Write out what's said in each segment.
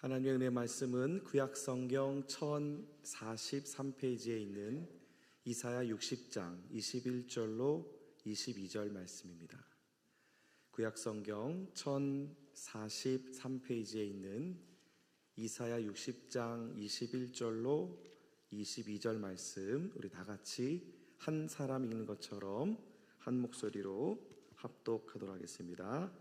하나님의 은혜 말씀은 구약성경 1043페이지에 있는 이사야 60장 21절로 22절 말씀입니다. 구약성경 1043페이지에 있는 이사야 60장 21절로 22절 말씀, 우리 다 같이 한 사람 읽는 것처럼 한 목소리로 합독하도록 하겠습니다.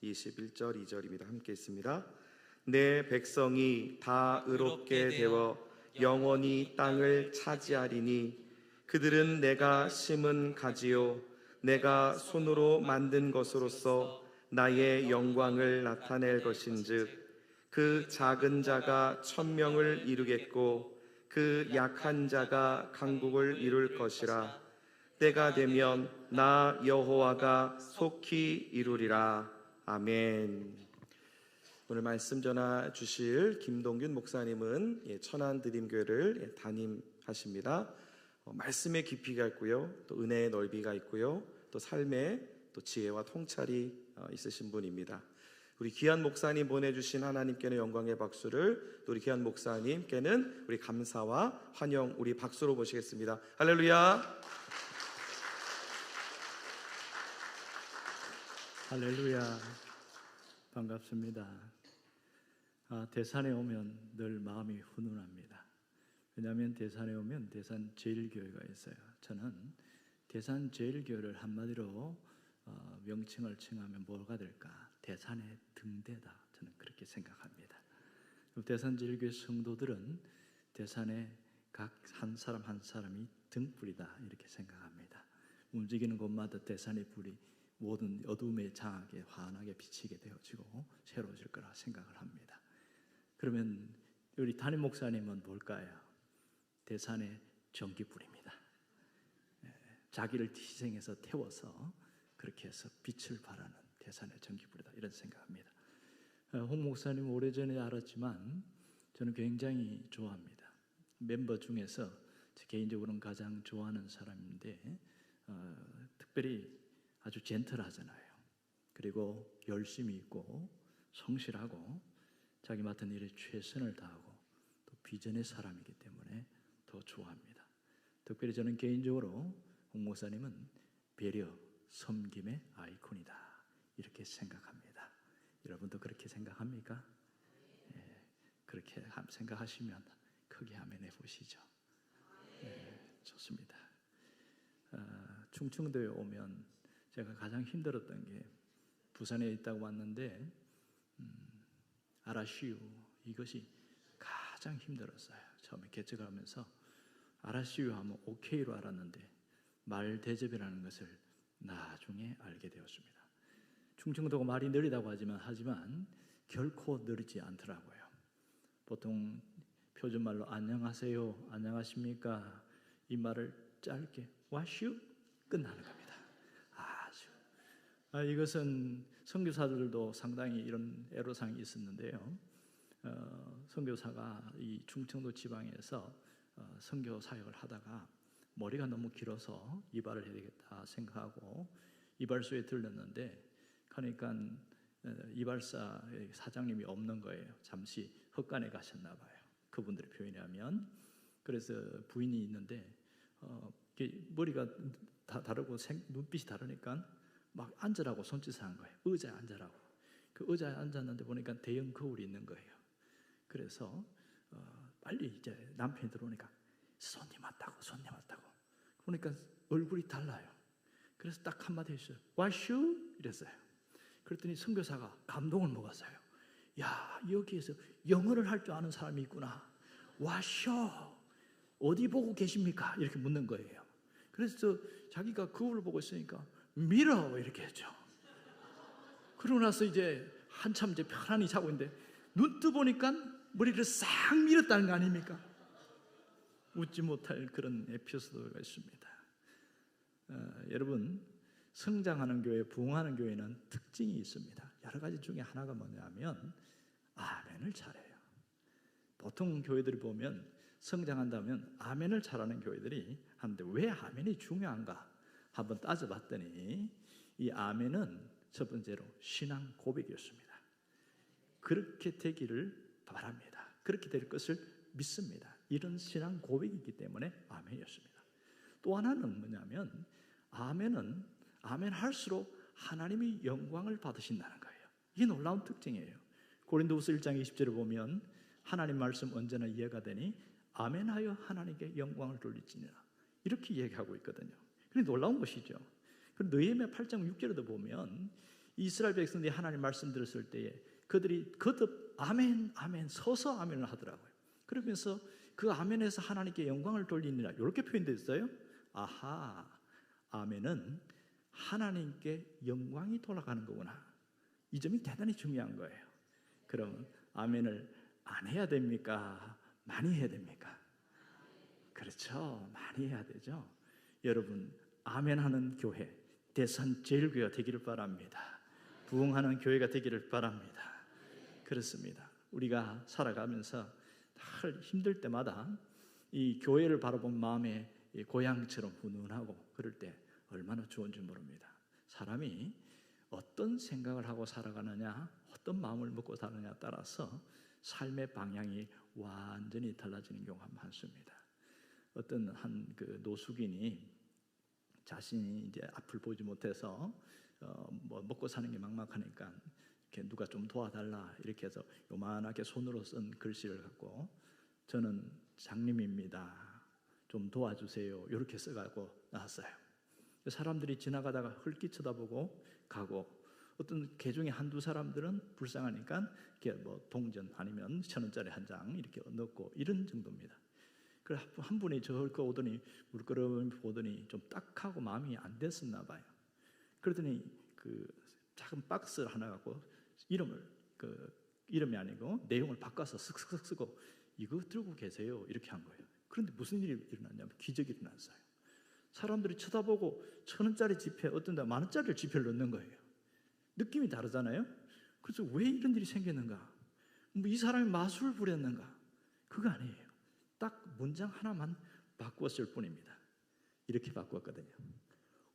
21절 2절입니다. 함께 있습니다. 내 백성이 다 의롭게 되어 영원히 땅을 차지하리니 그들은 내가 심은 가지요 내가 손으로 만든 것으로서 나의 영광을 나타낼 것인즉 그 작은 자가 천명을 이루겠고 그 약한 자가 강국을 이룰 것이라. 때가 되면 나 여호와가 속히 이루리라. 아멘. 오늘 말씀 전해 주실 김동균 목사님은 천안드림교회를 담임하십니다. 말씀의 깊이가 있고요, 또 은혜의 넓이가 있고요, 또 삶의 또 지혜와 통찰이 있으신 분입니다. 우리 귀한 목사님 보내주신 하나님께는 영광의 박수를, 또 우리 귀한 목사님께는 우리 감사와 환영, 우리 박수로 모시겠습니다. 할렐루야. 할렐루야. 반갑습니다. 대산에 오면 늘 마음이 훈훈합니다. 왜냐하면 대산에 오면 대산 제일교회가 있어요. 저는 대산 제일교회를 한마디로 명칭을 칭하면 뭐가 될까? 대산의 등대다. 저는 그렇게 생각합니다. 대산 제일교회 성도들은 대산의 각 한 사람 한 사람이 등불이다, 이렇게 생각합니다. 움직이는 곳마다 대산의 불이 모든 어둠의 장악에 환하게 비치게 되어지고 새로워질 거라 생각을 합니다. 그러면 우리 담임 목사님은 뭘까요? 대산의 전기불입니다. 자기를 희생해서 태워서 그렇게 해서 빛을 발하는 대산의 전기불이다, 이런 생각합니다. 홍 목사님 오래전에 알았지만 저는 굉장히 좋아합니다. 멤버 중에서 개인적으로는 가장 좋아하는 사람인데 특별히 아주 젠틀하잖아요. 그리고 열심히 있고 성실하고 자기 맡은 일에 최선을 다하고 또 비전의 사람이기 때문에 더 좋아합니다. 특별히 저는 개인적으로 홍 목사님은 배려, 섬김의 아이콘이다, 이렇게 생각합니다. 여러분도 그렇게 생각합니까? 그렇게 생각하시면 크게 아멘 해보시죠. 좋습니다. 충청도에 오면 제가 가장 힘들었던 게, 부산에 있다고 왔는데 아라시우, 이것이 가장 힘들었어요. 처음에 개척을 하면서 아라시우 하면 오케이로 알았는데 말 대접이라는 것을 나중에 알게 되었습니다. 충청도가 말이 느리다고 하지만 결코 느리지 않더라고요. 보통 표준말로 안녕하세요, 안녕하십니까, 이 말을 짧게 와슈 끝나는 겁니다. 이것은 선교사들도 상당히 이런 애로사항이 있었는데요. 선교사가 이 충청도 지방에서 선교 사역을 하다가 머리가 너무 길어서 이발을 해야 되겠다 생각하고 이발소에 들렀는데, 그러니까 이발사 사장님이 없는 거예요. 잠시 헛간에 가셨나 봐요, 그분들의 표현에 하면. 그래서 부인이 있는데 머리가 다르고 눈빛이 다르니까 막 앉으라고 손짓을 한 거예요. 의자에 앉으라고. 그 의자에 앉았는데 보니까 대형 거울이 있는 거예요. 그래서 빨리 이제 남편이 들어오니까 손님 왔다고. 그러니까 얼굴이 달라요. 그래서 딱 한마디 했어요. 와슈? 이랬어요. 그랬더니 선교사가 감동을 먹었어요. 야, 여기에서 영어를 할 줄 아는 사람이 있구나. 와슈, 어디 보고 계십니까? 이렇게 묻는 거예요. 그래서 자기가 거울을 보고 있으니까 밀어, 이렇게 했죠. 그러고 나서 이제 한참 이제 편안히 자고 있는데 눈 뜨보니까 머리를 싹 밀었다는 거 아닙니까? 웃지 못할 그런 에피소드가 있습니다. 여러분, 성장하는 교회, 부흥하는 교회는 특징이 있습니다. 여러 가지 중에 하나가 뭐냐면 아멘을 잘해요. 보통 교회들을 보면 성장한다면 아멘을 잘하는 교회들이 하는데, 왜 아멘이 중요한가 한번 따져봤더니 이 아멘은 첫 번째로 신앙 고백이었습니다. 그렇게 되기를 바랍니다. 그렇게 될 것을 믿습니다. 이런 신앙 고백이기 때문에 아멘이었습니다. 또 하나는 뭐냐면 아멘은 아멘 할수록 하나님이 영광을 받으신다는 거예요. 이게 놀라운 특징이에요. 고린도후서 1장 20절을 보면 하나님 말씀 언제나 이해가 되니 아멘하여 하나님께 영광을 돌리지니라 이렇게 얘기하고 있거든요. 그게 놀라운 것이죠. 그리고 느헤미야 8장 6절에도 보면 이스라엘 백성들이 하나님 말씀 들었을 때에 그들이 거듭 아멘 아멘 서서 아멘을 하더라고요. 그러면서 그 아멘에서 하나님께 영광을 돌리니라 이렇게 표현되어 있어요. 아하, 아멘은 하나님께 영광이 돌아가는 거구나. 이 점이 대단히 중요한 거예요. 그럼 아멘을 안 해야 됩니까? 많이 해야 됩니까? 그렇죠. 많이 해야 되죠. 여러분 아멘하는 교회, 대산 제일교회가 되기를 바랍니다. 부흥하는 교회가 되기를 바랍니다. 그렇습니다. 우리가 살아가면서 늘 힘들 때마다 이 교회를 바라본 마음에 고향처럼 훈훈하고 그럴 때 얼마나 좋은지 모릅니다. 사람이 어떤 생각을 하고 살아가느냐, 어떤 마음을 먹고 사느냐에 따라서 삶의 방향이 완전히 달라지는 경우가 많습니다. 어떤 한 그 노숙인이 자신이 이제 앞을 보지 못해서 뭐 먹고 사는 게 막막하니까 이렇게 누가 좀 도와달라 이렇게 해서 요만하게 손으로 쓴 글씨를 갖고 저는 장님입니다. 좀 도와주세요. 이렇게 써가지고 나왔어요. 사람들이 지나가다가 헐기 쳐다보고 가고 어떤 개중에 한두 사람들은 불쌍하니까 이렇게 뭐 동전 아니면 1,000원짜리 한 장 이렇게 넣고 이런 정도입니다. 그래서 한 분이 저렇게 오더니 물끄러미 보더니 좀 딱하고 마음이 안 됐었나 봐요. 그러더니 그 작은 박스 하나 갖고 이름이 아니고 내용을 바꿔서 쓱쓱쓱 쓰고 이거 들고 계세요 이렇게 한 거예요. 그런데 무슨 일이 일어났냐면 기적이 일어났어요. 사람들이 쳐다보고 1,000원짜리 지폐 어떤 데 10,000원짜리 지폐를 넣는 거예요. 느낌이 다르잖아요. 그래서 왜 이런 일이 생겼는가? 뭐 이 사람이 마술을 부렸는가? 그거 아니에요. 딱 문장 하나만 바꾸었을 뿐입니다. 이렇게 바꾸었거든요.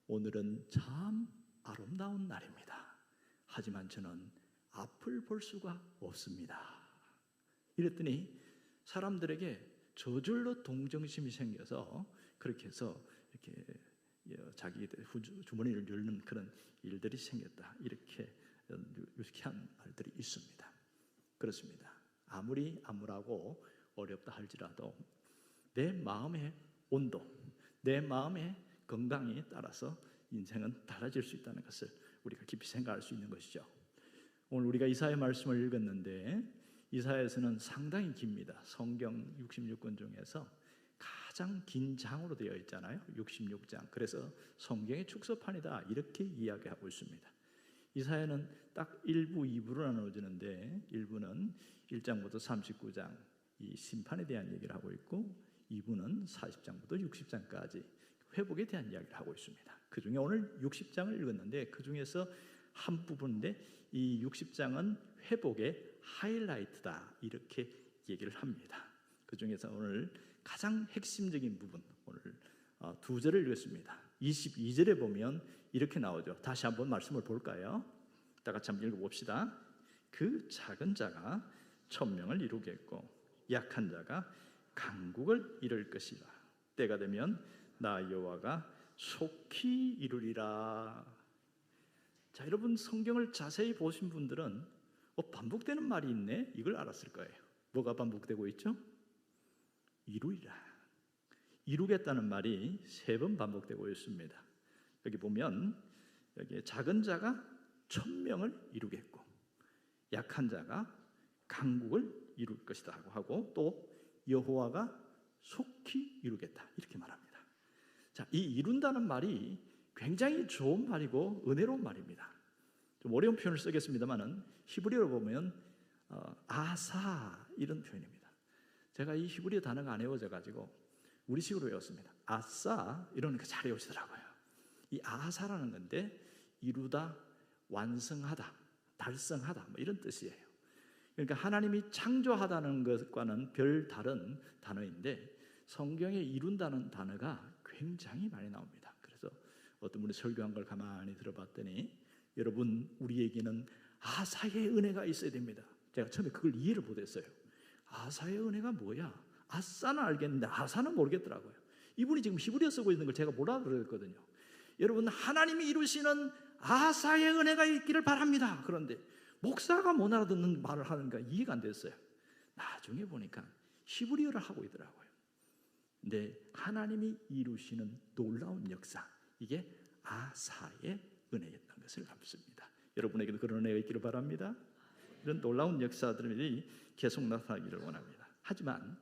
오늘은 참 아름다운 날입니다. 하지만 저는 앞을 볼 수가 없습니다. 이랬더니 사람들에게 저절로 동정심이 생겨서 그렇게 해서 이렇게 자기 주머니를 열는 그런 일들이 생겼다. 이렇게 유쾌한 말들이 있습니다. 그렇습니다. 아무리 암울하고 어렵다 할지라도 내 마음의 온도, 내 마음의 건강에 따라서 인생은 달라질 수 있다는 것을 우리가 깊이 생각할 수 있는 것이죠. 오늘 우리가 이사야 말씀을 읽었는데 이사야서는 상당히 깁니다. 성경 66권 중에서 가장 긴 장으로 되어 있잖아요. 66장. 그래서 성경의 축소판이다 이렇게 이야기하고 있습니다. 이사야는 딱 1부, 2부로 나눠지는데 1부는 1장부터 39장 이 심판에 대한 얘기를 하고 있고 2부는 40장부터 60장까지 회복에 대한 이야기를 하고 있습니다. 그 중에 오늘 60장을 읽었는데 그 중에서 한 부분인데 이 60장은 회복의 하이라이트다 이렇게 얘기를 합니다. 그 중에서 오늘 가장 핵심적인 부분 오늘 두 절을 읽었습니다. 22절에 보면 이렇게 나오죠. 다시 한번 말씀을 볼까요? 다 같이 한번 읽어봅시다. 그 작은 자가 천명을 이루겠고 약한 자가 강국을 이룰 것이라. 때가 되면 나 여호와가 속히 이루리라. 자, 여러분 성경을 자세히 보신 분들은 반복되는 말이 있네 이걸 알았을 거예요. 뭐가 반복되고 있죠? 이루리라. 이루겠다는 말이 3번 반복되고 있습니다. 여기 보면 여기 작은 자가 천명을 이루겠고 약한 자가 강국을 이룰 것이다 하고 또 여호와가 속히 이루겠다 이렇게 말합니다. 자, 이 이룬다는 말이 굉장히 좋은 말이고 은혜로운 말입니다. 좀 어려운 표현을 쓰겠습니다만은 히브리어로 보면 아사 이런 표현입니다. 제가 이 히브리어 단어가 안 외워져 가지고 우리식으로 외웠습니다. 아싸 이러니까 잘 외우시더라고요. 이 아사라는 건데 이루다, 완성하다, 달성하다 뭐 이런 뜻이에요. 그러니까 하나님이 창조하다는 것과는 별 다른 단어인데 성경에 이룬다는 단어가 굉장히 많이 나옵니다. 그래서 어떤 분이 설교한 걸 가만히 들어봤더니 여러분 우리에게는 아사의 은혜가 있어야 됩니다. 제가 처음에 그걸 이해를 못했어요. 아사의 은혜가 뭐야? 아사는 알겠는데 아사는 모르겠더라고요. 이분이 지금 히브리어 쓰고 있는 걸 제가 못 알아들었거든요. 여러분, 하나님이 이루시는 아사의 은혜가 있기를 바랍니다. 그런데 목사가 못 알아듣는 말을 하는가 이해가 안 됐어요. 나중에 보니까 히브리어를 하고 있더라고요. 근데 하나님이 이루시는 놀라운 역사, 이게 아사의 은혜였던 것을 믿습니다. 여러분에게도 그런 은혜가 있기를 바랍니다. 이런 놀라운 역사들이 계속 나타나기를 원합니다. 하지만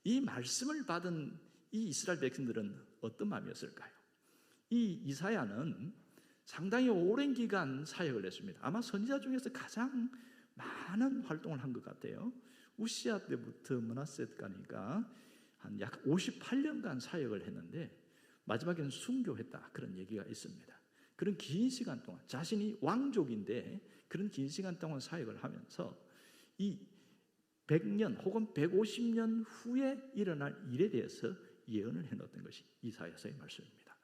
이 말씀을 받은 이 이스라엘 백성들은 어떤 마음이었을까요? 이 이사야는 상당히 오랜 기간 사역을 했습니다. 아마 선지자 중에서 가장 많은 활동을 한 것 같아요. 우시아 때부터 므낫세 때까지가 한 약 58년간 사역을 했는데 마지막에는 순교했다, 그런 얘기가 있습니다. 그런 긴 시간 동안 자신이 왕족인데 그런 긴 시간 동안 사역을 하면서 이 100년 혹은 150년 후에 일어날 일에 대해서 예언을 해놓았던 것이 이사야서의 말씀입니다.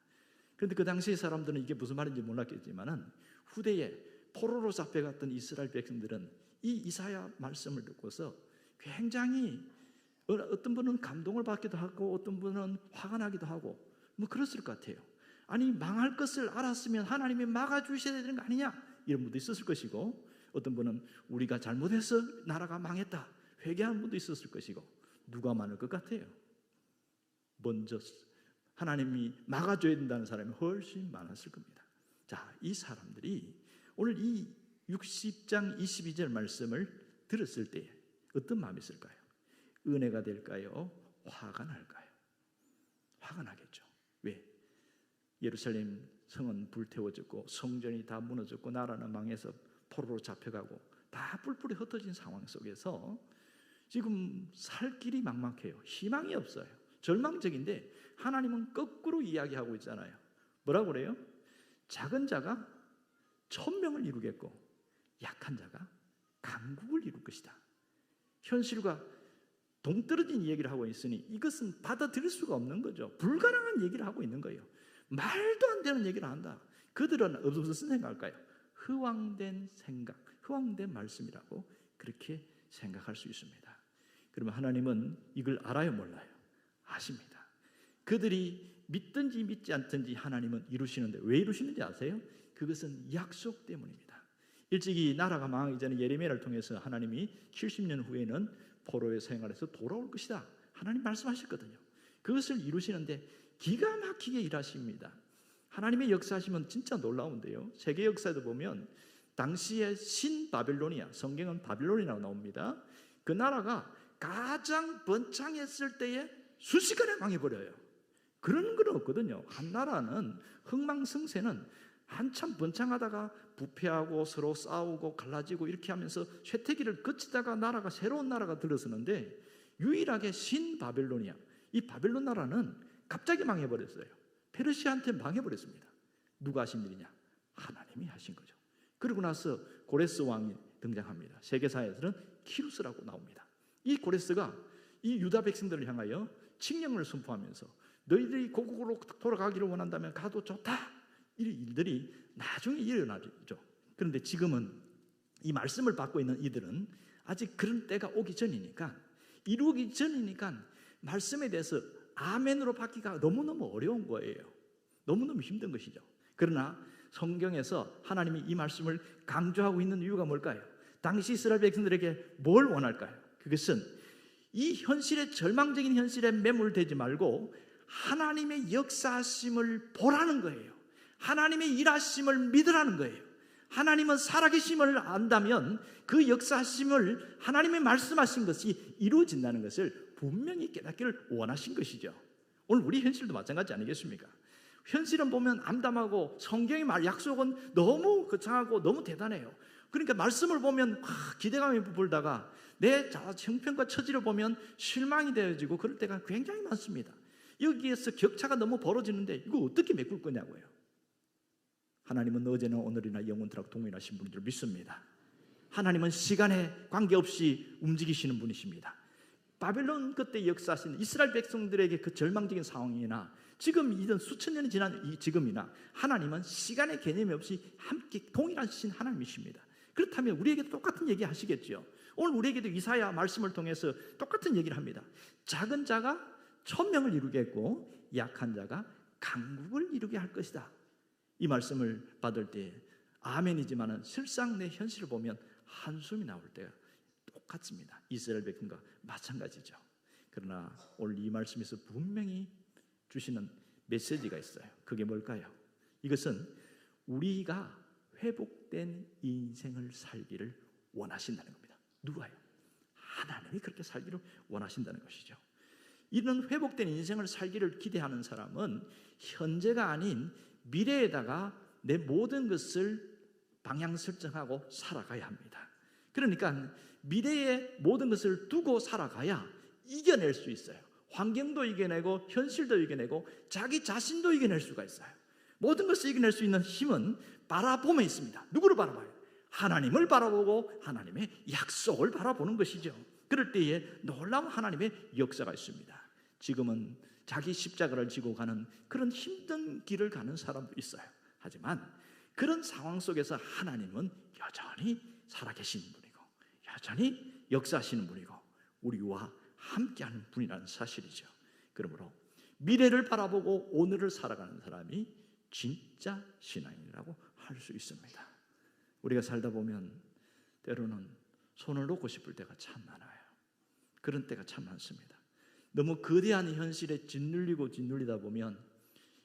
그런데 그 당시 사람들은 이게 무슨 말인지 몰랐겠지만은 후대에 포로로 잡혀갔던 이스라엘 백성들은 이 이사야 말씀을 듣고서 굉장히 어떤 분은 감동을 받기도 하고 어떤 분은 화가 나기도 하고 뭐 그랬을 것 같아요. 아니, 망할 것을 알았으면 하나님이 막아주셔야 되는 거 아니냐, 이런 분도 있었을 것이고, 어떤 분은 우리가 잘못해서 나라가 망했다 회개하는 분도 있었을 것이고, 누가 많을 것 같아요? 먼저 하나님이 막아줘야 된다는 사람이 훨씬 많았을 겁니다. 자, 이 사람들이 오늘 이 60장 22절 말씀을 들었을 때 어떤 마음이 있을까요? 은혜가 될까요? 화가 날까요? 화가 나겠죠. 왜? 예루살렘 성은 불태워졌고 성전이 다 무너졌고 나라는 망해서 포로로 잡혀가고 다 뿔뿔이 흩어진 상황 속에서 지금 살 길이 막막해요. 희망이 없어요. 절망적인데 하나님은 거꾸로 이야기하고 있잖아요. 뭐라고 그래요? 작은 자가 1000명을 이루겠고 약한 자가 강국을 이룰 것이다. 현실과 동떨어진 얘기를 하고 있으니 이것은 받아들일 수가 없는 거죠. 불가능한 얘기를 하고 있는 거예요. 말도 안 되는 얘기를 한다. 그들은 무슨 생각할까요? 허황된 생각, 허황된 말씀이라고 그렇게 생각할 수 있습니다. 그러면 하나님은 이걸 알아요, 몰라요? 아십니다. 그들이 믿든지 믿지 않든지 하나님은 이루시는데 왜 이루시는지 아세요? 그것은 약속 때문입니다. 일찍이 나라가 망하기 전에 예레미야를 통해서 하나님이 70년 후에는 포로의 생활에서 돌아올 것이다, 하나님 말씀하셨거든요. 그것을 이루시는데 기가 막히게 일하십니다. 하나님의 역사하시면 진짜 놀라운데요. 세계 역사에도 보면 당시의 신바빌로니아, 성경은 바빌론이라고 나옵니다. 그 나라가 가장 번창했을 때에 순식간에 망해버려요. 그런 건 없거든요. 한 나라는 흥망성쇠는 한참 번창하다가 부패하고 서로 싸우고 갈라지고 이렇게 하면서 쇠퇴기를 거치다가 나라가 새로운 나라가 들어서는데 유일하게 신바빌로니아, 이 바빌론 나라는 갑자기 망해버렸어요. 페르시아한테 망해버렸습니다. 누가 하신 일이냐? 하나님이 하신 거죠. 그러고 나서 고레스 왕이 등장합니다. 세계사에서는 키루스라고 나옵니다. 이 고레스가 이 유다 백성들을 향하여 칙령을 선포하면서 너희들이 고국으로 돌아가기를 원한다면 가도 좋다, 이 일들이 나중에 일어나죠. 그런데 지금은 이 말씀을 받고 있는 이들은 아직 그런 때가 오기 전이니까, 이루기 전이니까 말씀에 대해서 아멘으로 받기가 너무너무 어려운 거예요. 너무너무 힘든 것이죠. 그러나 성경에서 하나님이 이 말씀을 강조하고 있는 이유가 뭘까요? 당시 이스라엘 백성들에게 뭘 원할까요? 그것은 이 현실의 절망적인 현실에 매몰되지 말고 하나님의 역사하심을 보라는 거예요. 하나님의 일하심을 믿으라는 거예요. 하나님은 살아계심을 안다면 그 역사하심을 하나님의 말씀하신 것이 이루어진다는 것을 분명히 깨닫기를 원하신 것이죠. 오늘 우리 현실도 마찬가지 아니겠습니까? 현실은 보면 암담하고 성경의 말 약속은 너무 거창하고 너무 대단해요. 그러니까 말씀을 보면 기대감이 부풀다가 내 형편과 처지를 보면 실망이 되어지고 그럴 때가 굉장히 많습니다. 여기에서 격차가 너무 벌어지는데 이거 어떻게 메꿀 거냐고요. 하나님은 어제나 오늘이나 영원토록 동일하신 분인 줄 믿습니다. 하나님은 시간에 관계없이 움직이시는 분이십니다. 바벨론 그때 역사하신 이스라엘 백성들에게 그 절망적인 상황이나 지금 이런 수천 년이 지난 이 지금이나 하나님은 시간의 개념이 없이 함께 동일하신 하나님이십니다. 그렇다면 우리에게도 똑같은 얘기 하시겠죠. 오늘 우리에게도 이사야 말씀을 통해서 똑같은 얘기를 합니다. 작은 자가 천명을 이루겠고 약한 자가 강국을 이루게 할 것이다. 이 말씀을 받을 때 아멘이지만 실상 내 현실을 보면 한숨이 나올 때가 똑같습니다. 이스라엘 백성과 마찬가지죠. 그러나 오늘 이 말씀에서 분명히 주시는 메시지가 있어요. 그게 뭘까요? 이것은 우리가 회복된 인생을 살기를 원하신다는 겁니다. 누가요? 하나님이 그렇게 살기를 원하신다는 것이죠. 이런 회복된 인생을 살기를 기대하는 사람은 현재가 아닌 미래에다가 내 모든 것을 방향 설정하고 살아가야 합니다. 그러니까 미래에 모든 것을 두고 살아가야 이겨낼 수 있어요. 환경도 이겨내고 현실도 이겨내고 자기 자신도 이겨낼 수가 있어요. 모든 것을 이겨낼 수 있는 힘은 바라봄에 있습니다. 누구를 바라봐요? 하나님을 바라보고 하나님의 약속을 바라보는 것이죠. 그럴 때에 놀라운 하나님의 역사가 있습니다. 지금은 자기 십자가를 지고 가는 그런 힘든 길을 가는 사람도 있어요. 하지만 그런 상황 속에서 하나님은 여전히 살아계신 분이고 여전히 역사하시는 분이고 우리와 함께하는 분이라는 사실이죠. 그러므로 미래를 바라보고 오늘을 살아가는 사람이 진짜 신앙이라고 할 수 있습니다. 우리가 살다 보면 때로는 손을 놓고 싶을 때가 참 많아요. 그런 때가 참 많습니다. 너무 거대한 현실에 짓눌리다 보면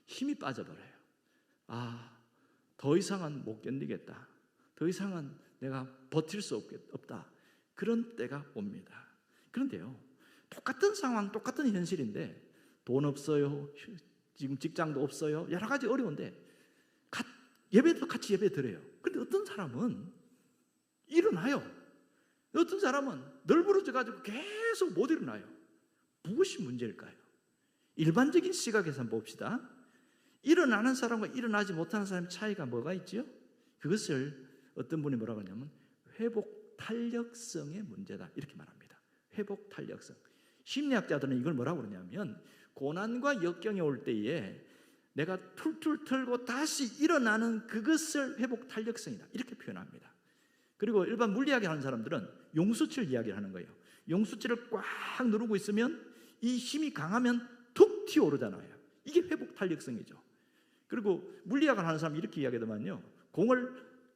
힘이 빠져버려요. 더 이상은 못 견디겠다. 더 이상은 내가 버틸 수 없다. 그런 때가 옵니다. 그런데요, 똑같은 상황, 똑같은 현실인데 돈 없어요. 지금 직장도 없어요. 여러 가지 어려운데 예배도 같이 예배 드려요. 그런데 어떤 사람은 일어나요. 어떤 사람은 널브러져가지고 계속 못 일어나요. 무엇이 문제일까요? 일반적인 시각에서 한번 봅시다. 일어나는 사람과 일어나지 못하는 사람의 차이가 뭐가 있지요? 그것을 어떤 분이 뭐라고 하냐면 회복 탄력성의 문제다 이렇게 말합니다. 회복 탄력성. 심리학자들은 이걸 뭐라고 그러냐면 고난과 역경이 올 때에 내가 툴툴 털고 다시 일어나는 그것을 회복 탄력성이다 이렇게 표현합니다. 그리고 일반 물리학을 하는 사람들은 용수철 이야기를 하는 거예요. 용수철을 꽉 누르고 있으면 이 힘이 강하면 툭 튀어오르잖아요. 이게 회복 탄력성이죠. 그리고 물리학을 하는 사람이 이렇게 이야기하더만요. 공을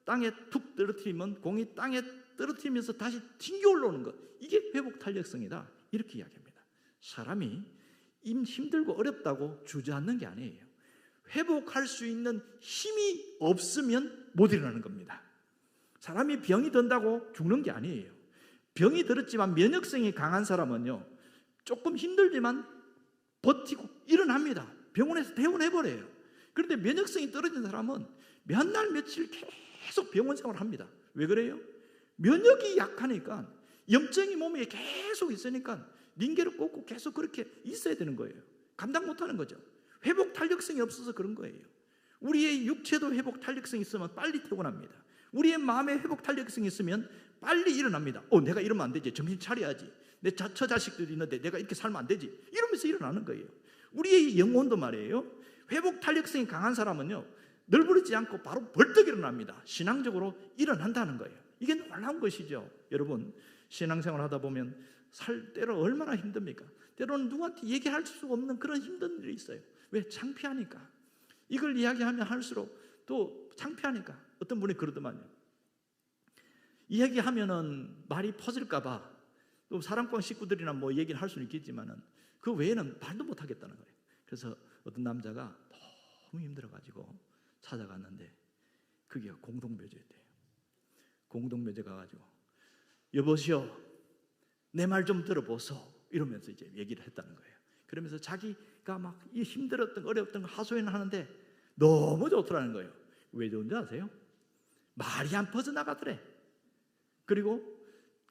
땅에 툭 떨어뜨리면 공이 땅에 떨어뜨리면서 다시 튕겨 올라오는 것, 이게 회복 탄력성이다 이렇게 이야기합니다. 사람이 힘들고 어렵다고 주저앉는 게 아니에요. 회복할 수 있는 힘이 없으면 못 일어나는 겁니다. 사람이 병이 든다고 죽는 게 아니에요. 병이 들었지만 면역성이 강한 사람은요, 조금 힘들지만 버티고 일어납니다. 병원에서 퇴원해버려요. 그런데 면역성이 떨어진 사람은 몇 날 며칠 계속 병원 생활을 합니다. 왜 그래요? 면역이 약하니까, 염증이 몸에 계속 있으니까 링겔을 꽂고 계속 그렇게 있어야 되는 거예요. 감당 못하는 거죠. 회복 탄력성이 없어서 그런 거예요. 우리의 육체도 회복 탄력성이 있으면 빨리 퇴원합니다. 우리의 마음에 회복 탄력성이 있으면 빨리 일어납니다. 내가 이러면 안 되지. 정신 차려야지. 내 처자식들이 있는데 내가 이렇게 살면 안 되지. 이러면서 일어나는 거예요. 우리의 영혼도 말이에요. 회복 탄력성이 강한 사람은요, 널브러지지 않고 바로 벌떡 일어납니다. 신앙적으로 일어난다는 거예요. 이게 놀라운 것이죠. 여러분, 신앙생활 하다 보면 살 때로 얼마나 힘듭니까? 때로는 누구한테 얘기할 수 없는 그런 힘든 일이 있어요. 왜? 창피하니까. 이걸 이야기하면 할수록 또 창피하니까. 어떤 분이 그러더만요. 이야기하면은 말이 퍼질까 봐 또 사랑방 식구들이나 뭐 얘기를 할 수는 있겠지만은 그 외에는 말도 못 하겠다는 거예요. 그래서 어떤 남자가 너무 힘들어가지고 찾아갔는데 그게 공동묘지였대요. 공동묘지 가가지고 여보시오, 내 말 좀 들어보소 이러면서 이제 얘기를 했다는 거예요. 그러면서 자기가 막 이 힘들었던 어려웠던 걸 하소연을 하는데 너무 좋더라는 거예요. 왜 좋은지 아세요? 말이 안 퍼져나가더래. 그리고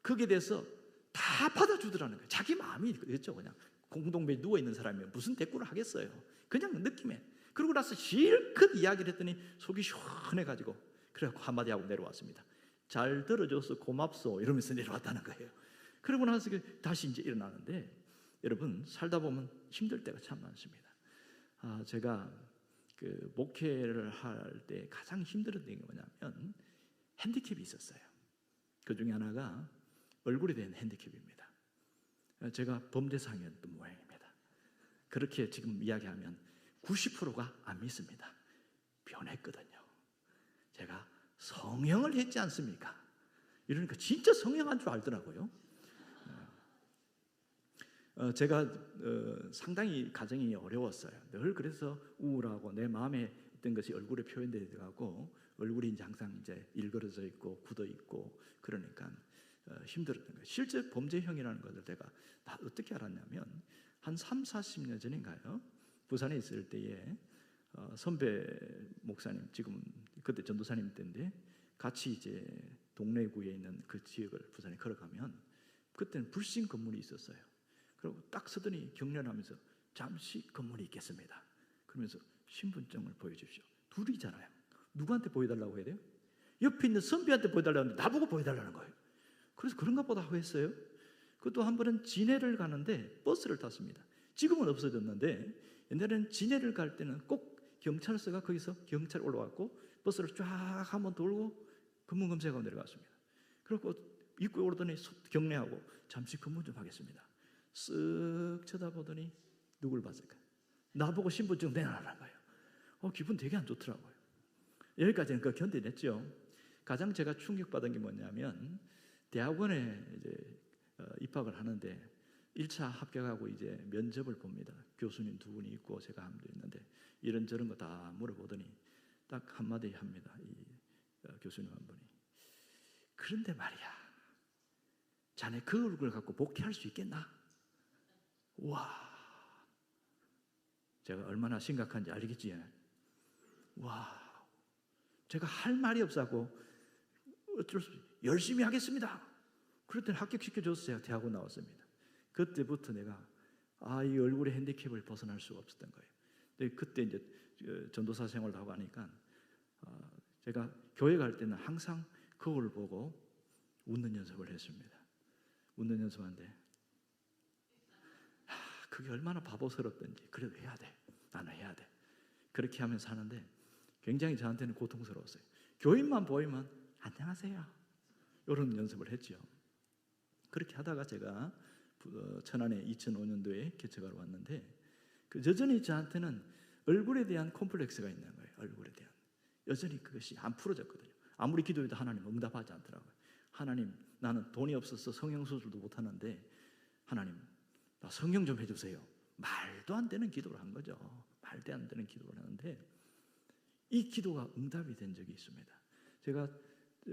거기에 대해서 다 받아주더라는 거예요. 자기 마음이 그랬죠. 그냥 공동묘지에 누워있는 사람이 무슨 대꾸를 하겠어요. 그냥 느낌에. 그러고 나서 실컷 이야기를 했더니 속이 시원해가지고 그래갖고 한마디 하고 내려왔습니다. 잘 들어줘서 고맙소 이러면서 내려왔다는 거예요. 그러고 나서 다시 이제 일어나는데, 여러분 살다 보면 힘들 때가 참 많습니다. 제가 그 목회를 할 때 가장 힘들었던 게 뭐냐면 핸디캡이 있었어요. 그 중에 하나가 얼굴에 대한 핸디캡입니다. 제가 범죄상이었던 모양입니다. 그렇게 지금 이야기하면 90%가 안 믿습니다. 변했거든요. 제가 성형을 했지 않습니까? 이러니까 진짜 성형한 줄 알더라고요. 제가 상당히 가정이 어려웠어요. 늘 그래서 우울하고 내 마음에 있던 것이 얼굴에 표현되고 얼굴이 이제 항상 이제 일그러져 있고 굳어 있고 그러니까 힘들었던 거예요. 실제 범죄형이라는 것을 제가 다 어떻게 알았냐면 한 30-40년 전인가요? 부산에 있을 때에 선배 목사님, 지금 그때 전도사님 때인데 같이 이제 동래구에 있는 그 지역을 부산에 걸어가면 그때는 불신 건물이 있었어요. 그리고 딱 서더니 경련하면서 잠시 건물이 있겠습니다. 그러면서 신분증을 보여주십시오. 둘이잖아요. 누구한테 보여달라고 해야 돼요? 옆에 있는 선배한테 보여달라고 하는데 나보고 보여달라는 거예요. 그래서 그런가 보다 하고 했어요. 그것도 한 번은 진해를 가는데 버스를 탔습니다. 지금은 없어졌는데 옛날에는 진해를 갈 때는 꼭 경찰서가 거기서 경찰 올라왔고 버스를 쫙 한번 돌고 검문 검색하고 내려갔습니다. 그리고 입구에 오르더니 경례하고 잠시 검문 좀 하겠습니다. 쓱 쳐다보더니 누굴 봤을까요? 나보고 신분증 내놔라는 거예요. 기분 되게 안 좋더라고요. 여기까지는 그 견뎌냈죠. 가장 제가 충격받은 게 뭐냐면 대학원에 이제 입학을 하는데 1차 합격하고 이제 면접을 봅니다. 교수님 2분이 있고 제가 한 분 있는데 이런저런 거 다 물어보더니 딱 한마디 합니다. 이 교수님 한 분이. 그런데 말이야, 자네 그 얼굴 갖고 복귀할 수 있겠나? 와, 제가 얼마나 심각한지 알겠지? 와, 제가 할 말이 없어서 어쩔 수 열심히 하겠습니다. 그랬더니 합격시켜줬어요. 대학원 나왔습니다. 그때부터 내가 이 얼굴의 핸디캡을 벗어날 수가 없었던 거예요. 근데 그때 이제 전도사 생활도 하고 하니까 제가 교회 갈 때는 항상 거울을 보고 웃는 연습을 했습니다. 웃는 연습하는데 그게 얼마나 바보스럽던지 그래도 해야 돼. 나는 해야 돼. 그렇게 하면서 사는데 굉장히 저한테는 고통스러웠어요. 교인만 보이면 안녕하세요. 이런 연습을 했죠. 그렇게 하다가 제가 천안에 2005년도에 개척하러 왔는데 여전히 저한테는 얼굴에 대한 콤플렉스가 있는 거예요. 얼굴에 대한. 여전히 그것이 안 풀어졌거든요. 아무리 기도해도 하나님 응답하지 않더라고요. 하나님, 나는 돈이 없어서 성형수술도 못하는데 하나님, 나 성형 좀 해주세요. 말도 안 되는 기도를 한 거죠. 말도 안 되는 기도를 하는데 이 기도가 응답이 된 적이 있습니다. 제가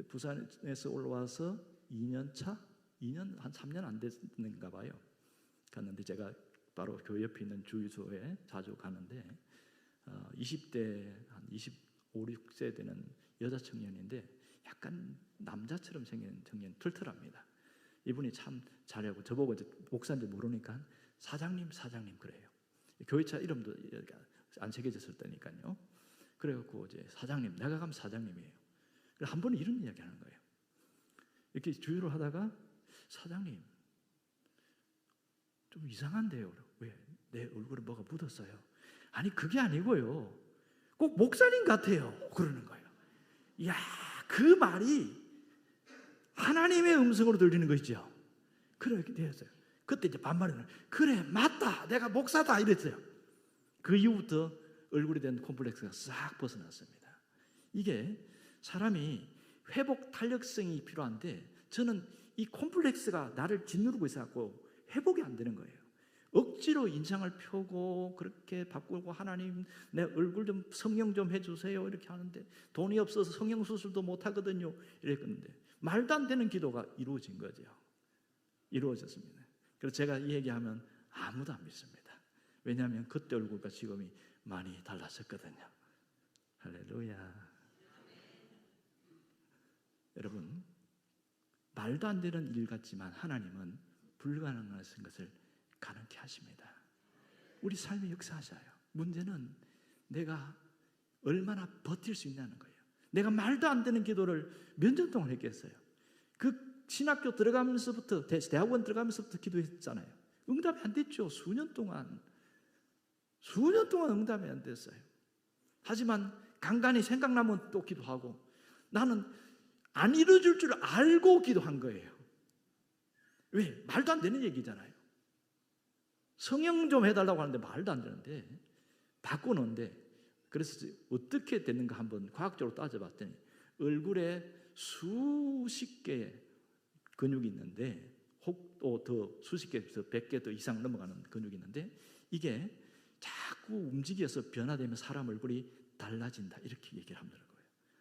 부산에서 올라와서 2년 차? 2년, 한 3년 안 됐는가 봐요. 갔는데 제가 바로 교회 옆에 있는 주유소에 자주 가는데 20대, 한 25, 6세 되는 여자 청년인데 약간 남자처럼 생긴 청년, 털털합니다. 이분이 참 잘하고 저보고 이제 목사인지 모르니까 사장님 그래요. 교회차 이름도 안 새겨졌을 때니까요. 그래갖고 이제 사장님, 내가 가면 사장님이에요. 한 번은 이런 이야기 하는 거예요. 이렇게 주유를 하다가 사장님 좀 이상한데요. 왜? 내 얼굴에 뭐가 묻었어요. 아니 그게 아니고요. 꼭 목사님 같아요. 그러는 거예요. 이야, 그 말이 하나님의 음성으로 들리는 것이죠. 그렇게 되었어요. 그때 이제 반말을 그래 맞다 내가 목사다 이랬어요. 그 이후부터 얼굴에 대한 콤플렉스가 싹 벗어났습니다. 이게 사람이 회복 탄력성이 필요한데 저는 이 콤플렉스가 나를 짓누르고 있어서 회복이 안 되는 거예요. 억지로 인상을 펴고 그렇게 바꾸고 하나님 내 얼굴 좀 성형 좀 해주세요 이렇게 하는데 돈이 없어서 성형 수술도 못 하거든요 이랬는데 말도 안 되는 기도가 이루어진 거죠. 이루어졌습니다. 그래서 제가 이 얘기하면 아무도 안 믿습니다. 왜냐하면 그때 얼굴과 지금이 많이 달랐었거든요. 할렐루야. 여러분, 말도 안 되는 일 같지만 하나님은 불가능한 것을 가능케 하십니다. 우리 삶에 역사하셔요. 문제는 내가 얼마나 버틸 수 있냐는 거예요. 내가 말도 안 되는 기도를 몇 년 동안 했겠어요. 그 신학교 들어가면서부터 대학원 들어가면서부터 기도했잖아요. 응답이 안 됐죠. 수년 동안 응답이 안 됐어요. 하지만 간간히 생각나면 또 기도하고 나는 안 이루어질 줄 알고 기도한 거예요. 왜? 말도 안 되는 얘기잖아요. 성형 좀 해달라고 하는데 말도 안 되는데 바꾸는데, 그래서 어떻게 됐는가 한번 과학적으로 따져봤더니 얼굴에 수십 개의 근육이 있는데, 혹 더 수십 개에서 100개 더 이상 넘어가는 근육이 있는데, 이게 자꾸 움직여서 변화되면 사람 얼굴이 달라진다, 이렇게 얘기를 합니다.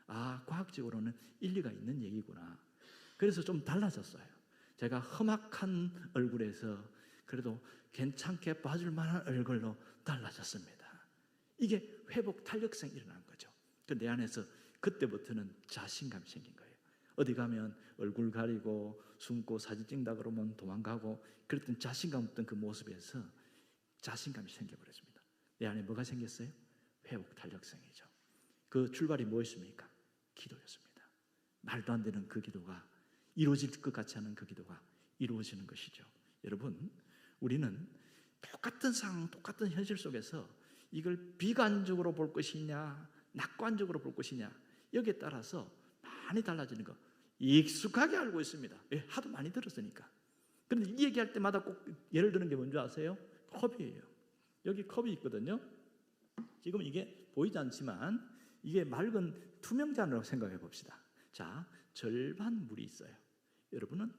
아, 과학적으로는 일리가 있는 얘기구나. 그래서 좀 달라졌어요. 제가 험악한 얼굴에서 그래도 괜찮게 봐줄 만한 얼굴로 달라졌습니다. 이게 회복 탄력성이 일어난 거죠. 내 안에서 그때부터는 자신감이 생긴 거예요. 어디 가면 얼굴 가리고 숨고 사진 찍는다 그러면 도망가고, 그랬던 자신감 없던 그 모습에서 자신감이 생겨버렸습니다. 내 안에 뭐가 생겼어요? 회복 탄력성이죠. 그 출발이 뭐였습니까? 기도였습니다. 말도 안 되는 그 기도가, 이루어질 것 같지 않은 그 기도가 이루어지는 것이죠. 여러분, 우리는 똑같은 상황, 똑같은 현실 속에서 이걸 비관적으로 볼 것이냐, 낙관적으로 볼 것이냐, 여기에 따라서 많이 달라지는 거 익숙하게 알고 있습니다. 왜? 하도 많이 들었으니까. 그런데 이 얘기할 때마다 꼭 예를 드는 게 뭔지 아세요? 컵이에요. 여기 컵이 있거든요. 지금 이게 보이지 않지만 이게 맑은 투명잔으라고 생각해 봅시다. 자, 절반 물이 있어요. 여러분은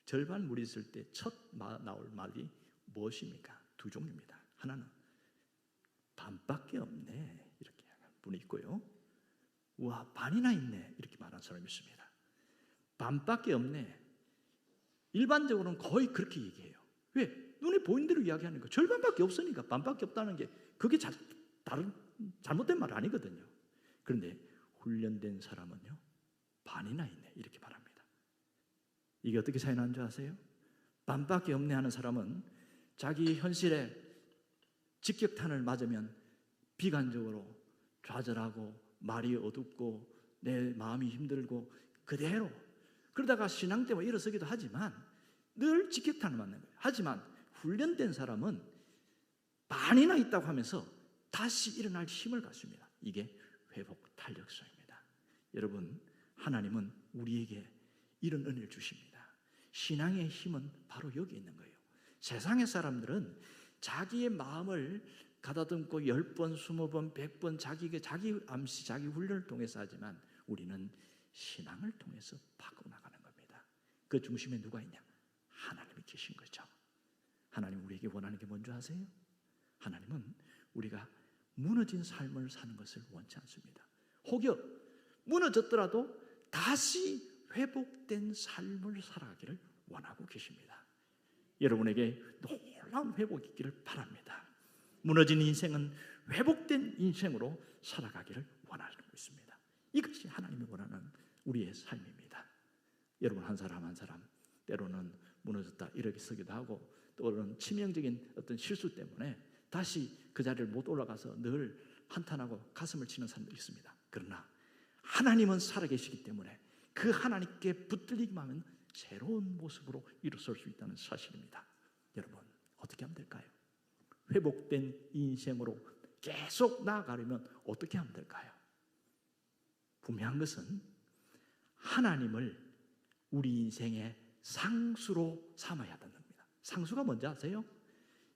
절반 물이 있을 때 첫 나올 말이 무엇입니까? 두 종류입니다. 하나는 반밖에 없네, 이렇게 하는 분이 있고요. 와, 반이나 있네, 이렇게 말하는 사람이 있습니다. 반밖에 없네, 일반적으로는 거의 그렇게 얘기해요. 왜? 눈에 보이는 대로 이야기하는 거. 절반밖에 없으니까 반밖에 없다는 게 그게 잘못된 말 아니거든요. 그런데 훈련된 사람은요, 반이나 있네, 이렇게 말합니다. 이게 어떻게 차이 나는 줄 아세요? 반밖에 없네 하는 사람은 자기 현실에 직격탄을 맞으면 비관적으로 좌절하고 말이 어둡고 내 마음이 힘들고 그대로, 그러다가 신앙 때문에 일어서기도 하지만 늘 직격탄을 맞는 거예요. 하지만 훈련된 사람은 반이나 있다고 하면서 다시 일어날 힘을 갖습니다. 이게 회복 탄력성입니다. 여러분, 하나님은 우리에게 이런 은혜를 주십니다. 신앙의 힘은 바로 여기 있는 거예요. 세상의 사람들은 자기의 마음을 가다듬고 10번, 20번, 100번 자기 암시, 자기 훈련을 통해서 하지만 우리는 신앙을 통해서 바꿔나가는 겁니다. 그 중심에 누가 있냐? 하나님이 계신 거죠. 하나님 우리에게 원하는 게 뭔지 아세요? 하나님은 우리가 무너진 삶을 사는 것을 원치 않습니다. 혹여 무너졌더라도 다시 회복된 삶을 살아가기를 원하고 계십니다. 여러분에게 놀라운 회복이 있기를 바랍니다. 무너진 인생은 회복된 인생으로 살아가기를 원하고 있습니다. 이것이 하나님이 원하는 우리의 삶입니다. 여러분, 한 사람 한 사람 때로는 무너졌다 이렇게 쓰기도 하고, 또는 치명적인 어떤 실수 때문에 다시 그 자리를 못 올라가서 늘 한탄하고 가슴을 치는 사람도 있습니다. 그러나 하나님은 살아계시기 때문에 그 하나님께 붙들리기만 하면 새로운 모습으로 일어설 수 있다는 사실입니다. 여러분, 어떻게 하면 될까요? 회복된 인생으로 계속 나아가려면 어떻게 하면 될까요? 분명한 것은 하나님을 우리 인생의 상수로 삼아야 한다는 겁니다. 상수가 뭔지 아세요?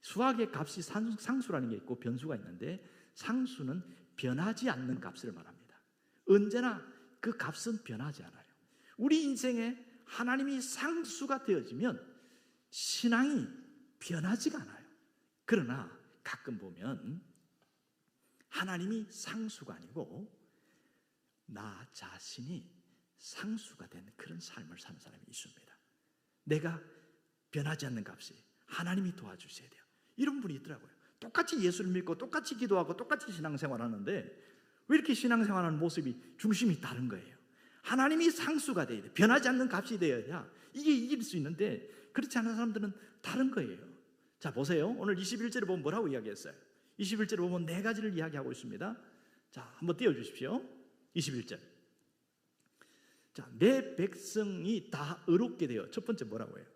수학의 값이 상수라는 게 있고 변수가 있는데, 상수는 변하지 않는 값을 말합니다. 언제나 그 값은 변하지 않아요. 우리 인생에 하나님이 상수가 되어지면 신앙이 변하지가 않아요. 그러나 가끔 보면 하나님이 상수가 아니고 나 자신이 상수가 된 그런 삶을 사는 사람이 있습니다. 내가 변하지 않는 값이 하나님이 도와주셔야 돼요. 이런 분이 있더라고요. 똑같이 예수를 믿고 똑같이 기도하고 똑같이 신앙생활하는데 왜 이렇게 신앙생활하는 모습이 중심이 다른 거예요? 하나님이 상수가 돼야 돼. 변하지 않는 값이 되어야 이게 이길 수 있는데, 그렇지 않은 사람들은 다른 거예요. 자, 보세요. 오늘 21절에 보면 뭐라고 이야기했어요? 21절에 보면 네 가지를 이야기하고 있습니다. 자, 한번 띄워주십시오. 21절. 자, 내 백성이 다 의롭게 되어. 첫 번째 뭐라고 해요?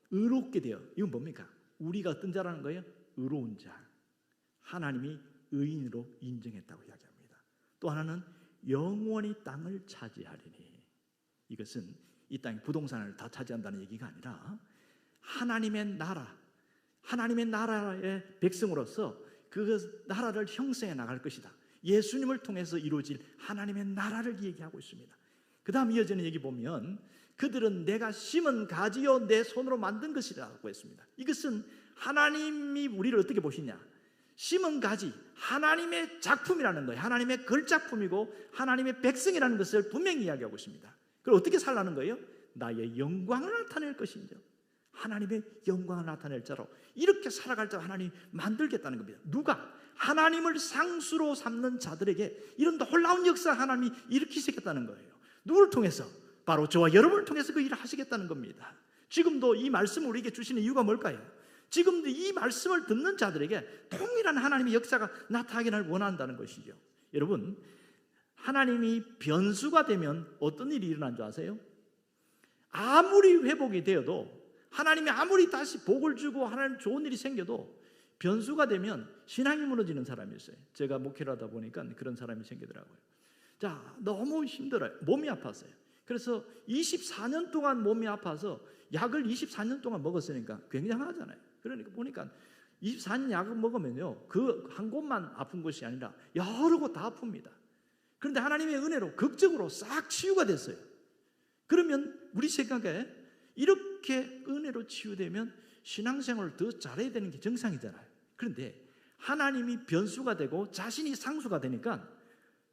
의롭게 되어. 이건 뭡니까? 우리가 어떤 자라는 거예요? 의로운 자. 하나님이 의인으로 인정했다고 이야기합니다. 또 하나는 영원히 땅을 차지하리니. 이것은 이 땅의 부동산을 다 차지한다는 얘기가 아니라 하나님의 나라의 백성으로서 그 나라를 형성해 나갈 것이다. 예수님을 통해서 이루어질 하나님의 나라를 얘기하고 있습니다. 그 다음 이어지는 얘기 보면 그들은 내가 심은 가지요 내 손으로 만든 것이라고 했습니다. 이것은 하나님이 우리를 어떻게 보시냐, 심은 가지, 하나님의 작품이라는 거예요. 하나님의 걸작품이고 하나님의 백성이라는 것을 분명히 이야기하고 있습니다. 그럼 어떻게 살라는 거예요? 나의 영광을 나타낼 것인죠. 하나님의 영광을 나타낼 자로 이렇게 살아갈 자로 하나님이 만들겠다는 겁니다. 누가? 하나님을 상수로 삼는 자들에게 이런 놀라운 역사 하나님이 일으키시겠다는 거예요. 누구를 통해서? 바로 저와 여러분을 통해서 그 일을 하시겠다는 겁니다. 지금도 이 말씀을 우리에게 주시는 이유가 뭘까요? 지금도 이 말씀을 듣는 자들에게 동일한 하나님의 역사가 나타나기를 원한다는 것이죠. 여러분, 하나님이 변수가 되면 어떤 일이 일어난 줄 아세요? 아무리 회복이 되어도, 하나님이 아무리 다시 복을 주고 하나님 좋은 일이 생겨도 변수가 되면 신앙이 무너지는 사람이 있어요. 제가 목회를 하다 보니까 그런 사람이 생기더라고요. 자, 너무 힘들어요. 몸이 아팠어요. 그래서 24년 동안 몸이 아파서 약을 24년 동안 먹었으니까 굉장하잖아요. 그러니까 보니까 24년 약을 먹으면요, 그 한 곳만 아픈 것이 아니라 여러 곳 다 아픕니다. 그런데 하나님의 은혜로 극적으로 싹 치유가 됐어요. 그러면 우리 생각에 이렇게 은혜로 치유되면 신앙생활을 더 잘해야 되는 게 정상이잖아요. 그런데 하나님이 변수가 되고 자신이 상수가 되니까,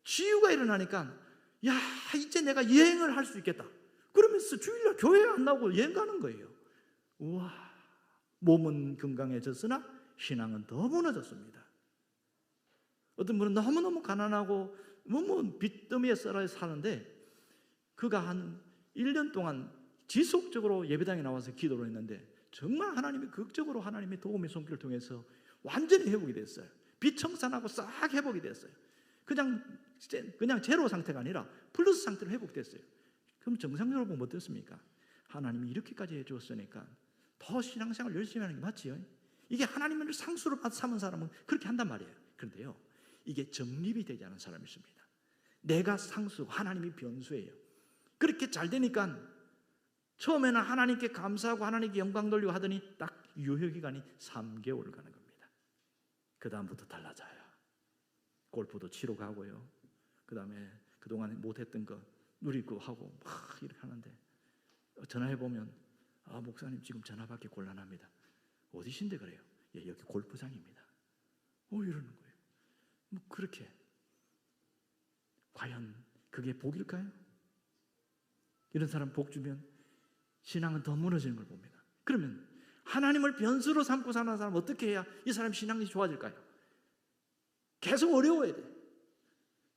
치유가 일어나니까, 야, 이제 내가 여행을 할 수 있겠다. 그러면서 주일날 교회 안 나오고 여행 가는 거예요. 우와, 몸은 건강해졌으나 신앙은 더 무너졌습니다. 어떤 분은 너무너무 가난하고 너무 빚더미에 썰어 사는데, 그가 한 1년 동안 지속적으로 예배당에 나와서 기도를 했는데 정말 하나님이 극적으로 하나님의 도움의 손길을 통해서 완전히 회복이 됐어요. 빚 청산하고 싹 회복이 됐어요. 그냥 제로 상태가 아니라 플러스 상태로 회복됐어요. 그럼 정상적으로 보면 어떻습니까? 하나님이 이렇게까지 해주었으니까 더 신앙생활 열심히 하는 게 맞지요. 이게 하나님을 상수로 삼은 사람은 그렇게 한단 말이에요. 그런데요, 이게 정립이 되지 않은 사람이 있습니다. 내가 상수, 하나님이 변수예요. 그렇게 잘 되니까 처음에는 하나님께 감사하고 하나님께 영광 돌리고 하더니 딱 유효기간이 3개월 가는 겁니다. 그 다음부터 달라져요. 골프도 치러 가고요. 그 다음에 그동안 못했던 거 누리고 하고 막 이렇게 하는데, 전화해보면 목사님 지금 전화 받기 곤란합니다. 어디신데 그래요? 예, 여기 골프장입니다. 이러는 거예요. 뭐 그렇게, 과연 그게 복일까요? 이런 사람 복 주면 신앙은 더 무너지는 걸 봅니다. 그러면 하나님을 변수로 삼고 사는 사람 어떻게 해야 이 사람 신앙이 좋아질까요? 계속 어려워야 돼.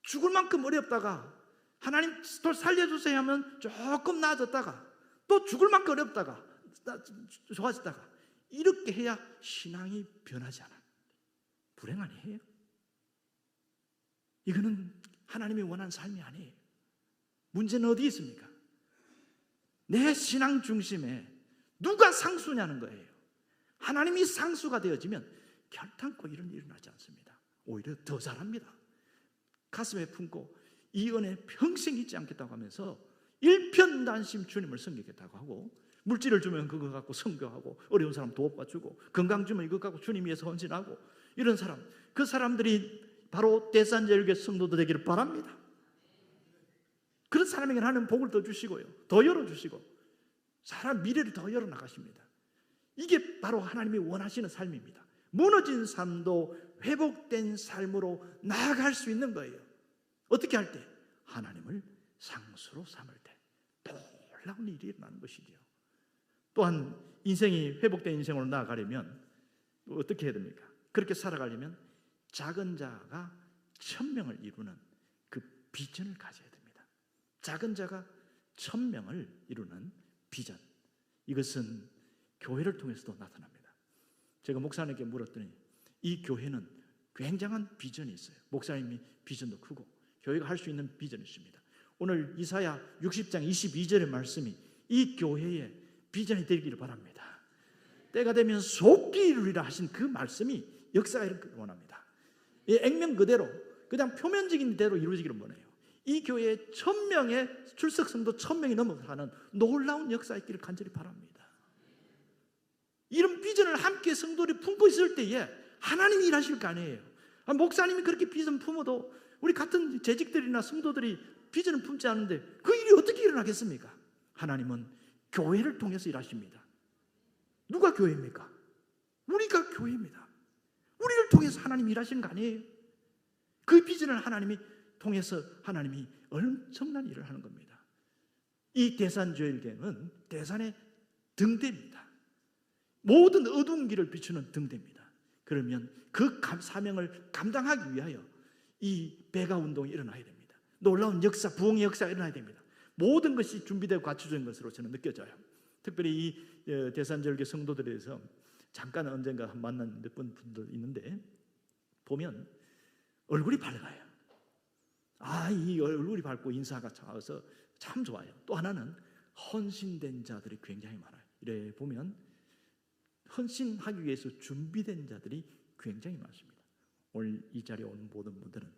죽을 만큼 어렵다가 하나님 또 살려주세요 하면 조금 나아졌다가 또 죽을 만큼 어렵다가 좋아졌다가, 이렇게 해야 신앙이 변하지 않아. 불행 아니에요? 이거는 하나님이 원하는 삶이 아니에요. 문제는 어디 있습니까? 내 신앙 중심에 누가 상수냐는 거예요. 하나님이 상수가 되어지면 결탄코 이런 일이 일어나지 않습니다. 오히려 더 잘합니다. 가슴에 품고 이 은혜 평생 잊지 않겠다고 하면서 일편단심 주님을 섬기겠다고 하고, 물질을 주면 그거 갖고 선교하고, 어려운 사람 도와주고, 건강 주면 이거 갖고 주님 위해서 헌신하고, 이런 사람, 그 사람들이 바로 데산제일교회 성도도 되기를 바랍니다. 그런 사람에게 하나님 복을 더 주시고요, 더 열어주시고 사람 미래를 더 열어나가십니다. 이게 바로 하나님이 원하시는 삶입니다. 무너진 삶도 회복된 삶으로 나아갈 수 있는 거예요. 어떻게 할 때? 하나님을 상수로 삼을 때 놀라운 일이 일어나는 것이죠. 또한 인생이 회복된 인생으로 나아가려면 어떻게 해야 됩니까? 그렇게 살아가려면 작은 자가 천명을 이루는 그 비전을 가져야 됩니다. 작은 자가 천명을 이루는 비전, 이것은 교회를 통해서도 나타납니다. 제가 목사님께 물었더니 이 교회는 굉장한 비전이 있어요. 목사님이 비전도 크고 교회가 할 수 있는 비전이 있습니다. 오늘 이사야 60장 22절의 말씀이 이 교회의 비전이 되기를 바랍니다. 때가 되면 속기 이루리라 하신 그 말씀이 역사가 이루기를 원합니다. 이 액면 그대로 그냥 표면적인 대로 이루어지기를 원해요. 이 교회에 1000명의 출석 성도 1000명이 넘어가는 놀라운 역사 있기를 간절히 바랍니다. 이런 비전을 함께 성도들이 품고 있을 때에 하나님이 일하실 거 아니에요. 목사님이 그렇게 비전 품어도 우리 같은 재직들이나 성도들이 비전을 품지 않는데 그 일이 어떻게 일어나겠습니까? 하나님은 교회를 통해서 일하십니다. 누가 교회입니까? 우리가 교회입니다. 우리를 통해서 하나님이 일하시는 거 아니에요? 그 비전을 하나님이 통해서 하나님이 엄청난 일을 하는 겁니다. 이 대산조일교회는 대산의 등대입니다. 모든 어두운 길을 비추는 등대입니다. 그러면 그 사명을 감당하기 위하여 이 배가 운동이 일어나야 됩니다. 놀라운 역사, 부흥의 역사가 일어나야 됩니다. 모든 것이 준비되고 갖춰진 것으로 저는 느껴져요. 특별히 이 대산절교 성도들에 대해서 잠깐 언젠가 만난 몇 분들 있는데 보면 얼굴이 밝아요. 이 얼굴이 밝고 인사가 좋아서 참 좋아요. 또 하나는 헌신된 자들이 굉장히 많아요. 이래 보면 헌신하기 위해서 준비된 자들이 굉장히 많습니다. 오늘 이 자리에 온 모든 분들은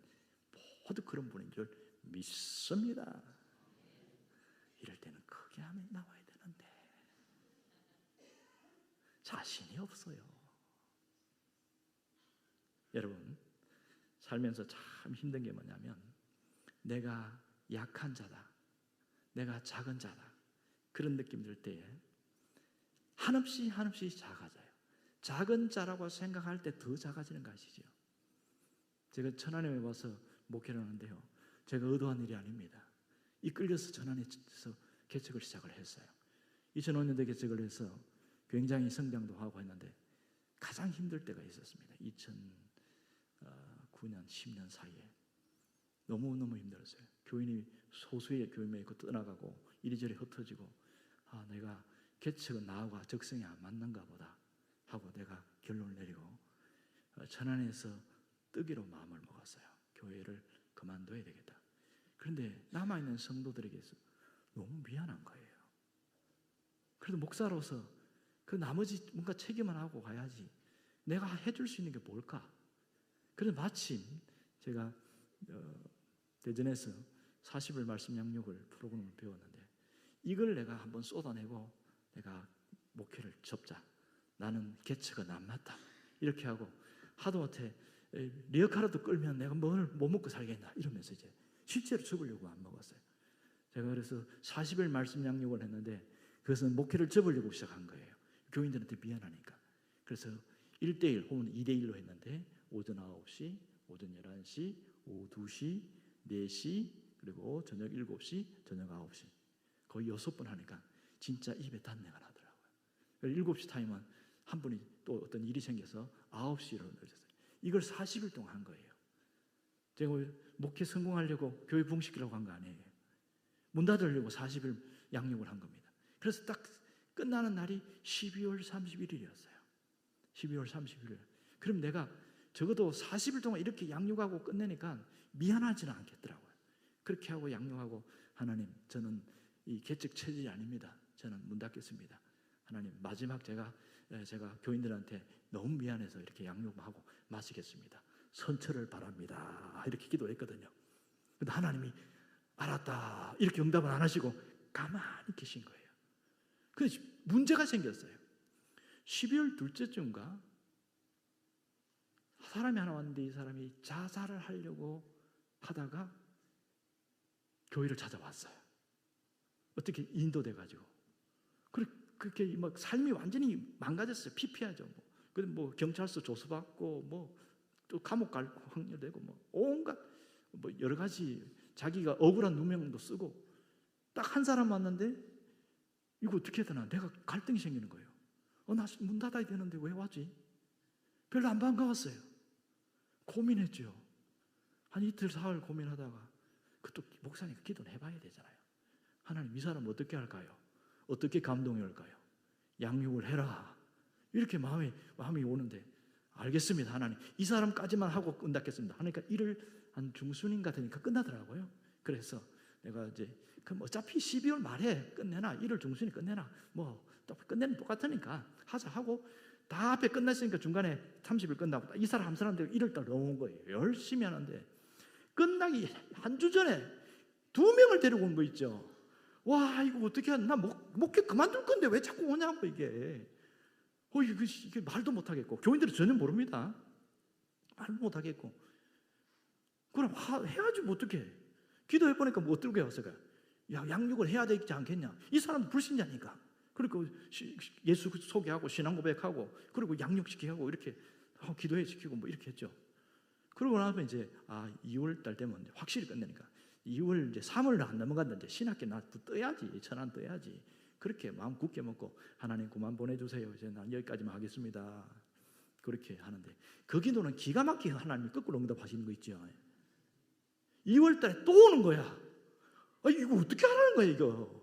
모두 그런 분인 줄 믿습니다. 이럴 때는 크게 하면 나와야 되는데 자신이 없어요. 여러분, 살면서 참 힘든 게 뭐냐면 내가 약한 자다, 내가 작은 자다, 그런 느낌 들 때에 한없이 작아져요. 작은 자라고 생각할 때 더 작아지는 거 아시죠? 제가 천안에 와서 목회를 하는데요, 제가 의도한 일이 아닙니다. 이끌려서 천안에서 개척을 시작을 했어요. 2005년도에 개척을 해서 굉장히 성장도 하고 했는데 가장 힘들 때가 있었습니다. 2009년, 10년 사이에 너무너무 힘들었어요. 교인이 소수의 교인만 있고 떠나가고 이리저리 흩어지고 내가 개척은 나와 적성이 안 맞는가 보다 하고 내가 결론을 내리고 천안에서 뜨기로 마음을 먹었어요. 교회를 그만둬야 되겠다. 그런데 남아있는 성도들에게서 너무 미안한 거예요. 그래도 목사로서 그 나머지 뭔가 책임을 하고 가야지. 내가 해줄 수 있는 게 뭘까? 그래서 마침 제가 대전에서 40일 말씀 양육을 프로그램을 배웠는데 이걸 내가 한번 쏟아내고 내가 목회를 접자. 나는 개척은 안 맞다. 이렇게 하고 하다못해 리어카라도 끌면 내가 뭘 못 먹고 살겠나 이러면서 이제 실제로 접으려고 안 먹었어요. 제가 그래서 40일 말씀 양육을 했는데 그것은 목회를 접으려고 시작한 거예요. 교인들한테 미안하니까. 그래서 1대1 혹은 2대1로 했는데 오전 9시, 오전 11시, 오후 2시, 4시, 그리고 저녁 7시, 저녁 9시. 거의 6번 하니까 진짜 입에 단내가 나더라고요. 7시 타임은 한 분이 또 어떤 일이 생겨서 9시로 늦었어요. 이걸 40일 동안 한 거예요. 제가 목회 성공하려고 교회 부흥시키려고 한 거 아니에요. 문 닫으려고 40일 양육을 한 겁니다. 그래서 딱 끝나는 날이 12월 31일이었어요. 12월 31일. 그럼 내가 적어도 40일 동안 이렇게 양육하고 끝내니까 미안하지는 않겠더라고요. 그렇게 하고 양육하고 하나님, 저는 이 개척 체질이 아닙니다. 저는 문 닫겠습니다. 하나님, 마지막 제가 교인들한테 너무 미안해서 이렇게 양육하고 마치겠습니다. 선처를 바랍니다. 이렇게 기도했거든요. 근데 하나님이 알았다 이렇게 응답을 안 하시고 가만히 계신 거예요. 그래서 문제가 생겼어요. 12월 둘째 주인가 사람이 하나 왔는데 이 사람이 자살을 하려고 하다가 교회를 찾아왔어요. 어떻게 인도돼가지고 그렇게 막 삶이 완전히 망가졌어요. 피폐하죠. 뭐 경찰서 조사받고 뭐 또 감옥 갈 확률되고 뭐 온갖 뭐 여러 가지 자기가 억울한 누명도 쓰고 딱 한 사람 왔는데 이거 어떻게 해야 되나? 내가 갈등이 생기는 거예요. 나 문 닫아야 되는데 왜 왔지? 별로 안 반가웠어요. 고민했죠. 한 이틀 사흘 고민하다가 또 목사님 기도를 해봐야 되잖아요. 하나님, 이 사람 어떻게 할까요? 어떻게 감동이 올까요? 양육을 해라. 이렇게 마음이 오는데 알겠습니다. 하나님, 이 사람까지만 하고 끝났겠습니다. 하니까 일을 한 중순인가 되니까 끝나더라고요. 그래서 내가 이제 그럼 어차피 12월 말에 끝내나 1월 중순에 끝내나 뭐 또 끝내는 똑같으니까 하자 하고 다 앞에 끝났으니까 중간에 30일 끝나고 이 사람 한 사람들 1월 달 넘어온 거예요. 열심히 하는데 끝나기 한 주 전에 2명을 데리고 온 거 있죠. 와, 이거 어떻게 하나? 나 목회 그만둘 건데 왜 자꾸 오냐고 이게. 이게 말도 못하겠고, 교인들은 전혀 모릅니다. 말도 못하겠고. 그럼 해야지 뭐 어떻게? 기도해 보니까 뭐 어떻게 왔어요? 야, 양육을 해야 되지 않겠냐? 이 사람은 불신자니까. 그리고 예수 소개하고 신앙 고백하고 그리고 양육시키고 이렇게 기도해 시키고 뭐 이렇게 했죠. 그러고 나서 이제 2월 달 되면 확실히 끝내니까 2월 이제 3월 안 넘어갔는데 신학기 나 떠야지, 천안 떠야지. 그렇게 마음 굳게 먹고 하나님 그만 보내주세요. 이제 난 여기까지만 하겠습니다. 그렇게 하는데 그 기도는 기가 막히게 하나님이 거꾸로 응답하시는 거 있죠. 2월 달에 또 오는 거야. 이거 어떻게 하라는 거야 이거.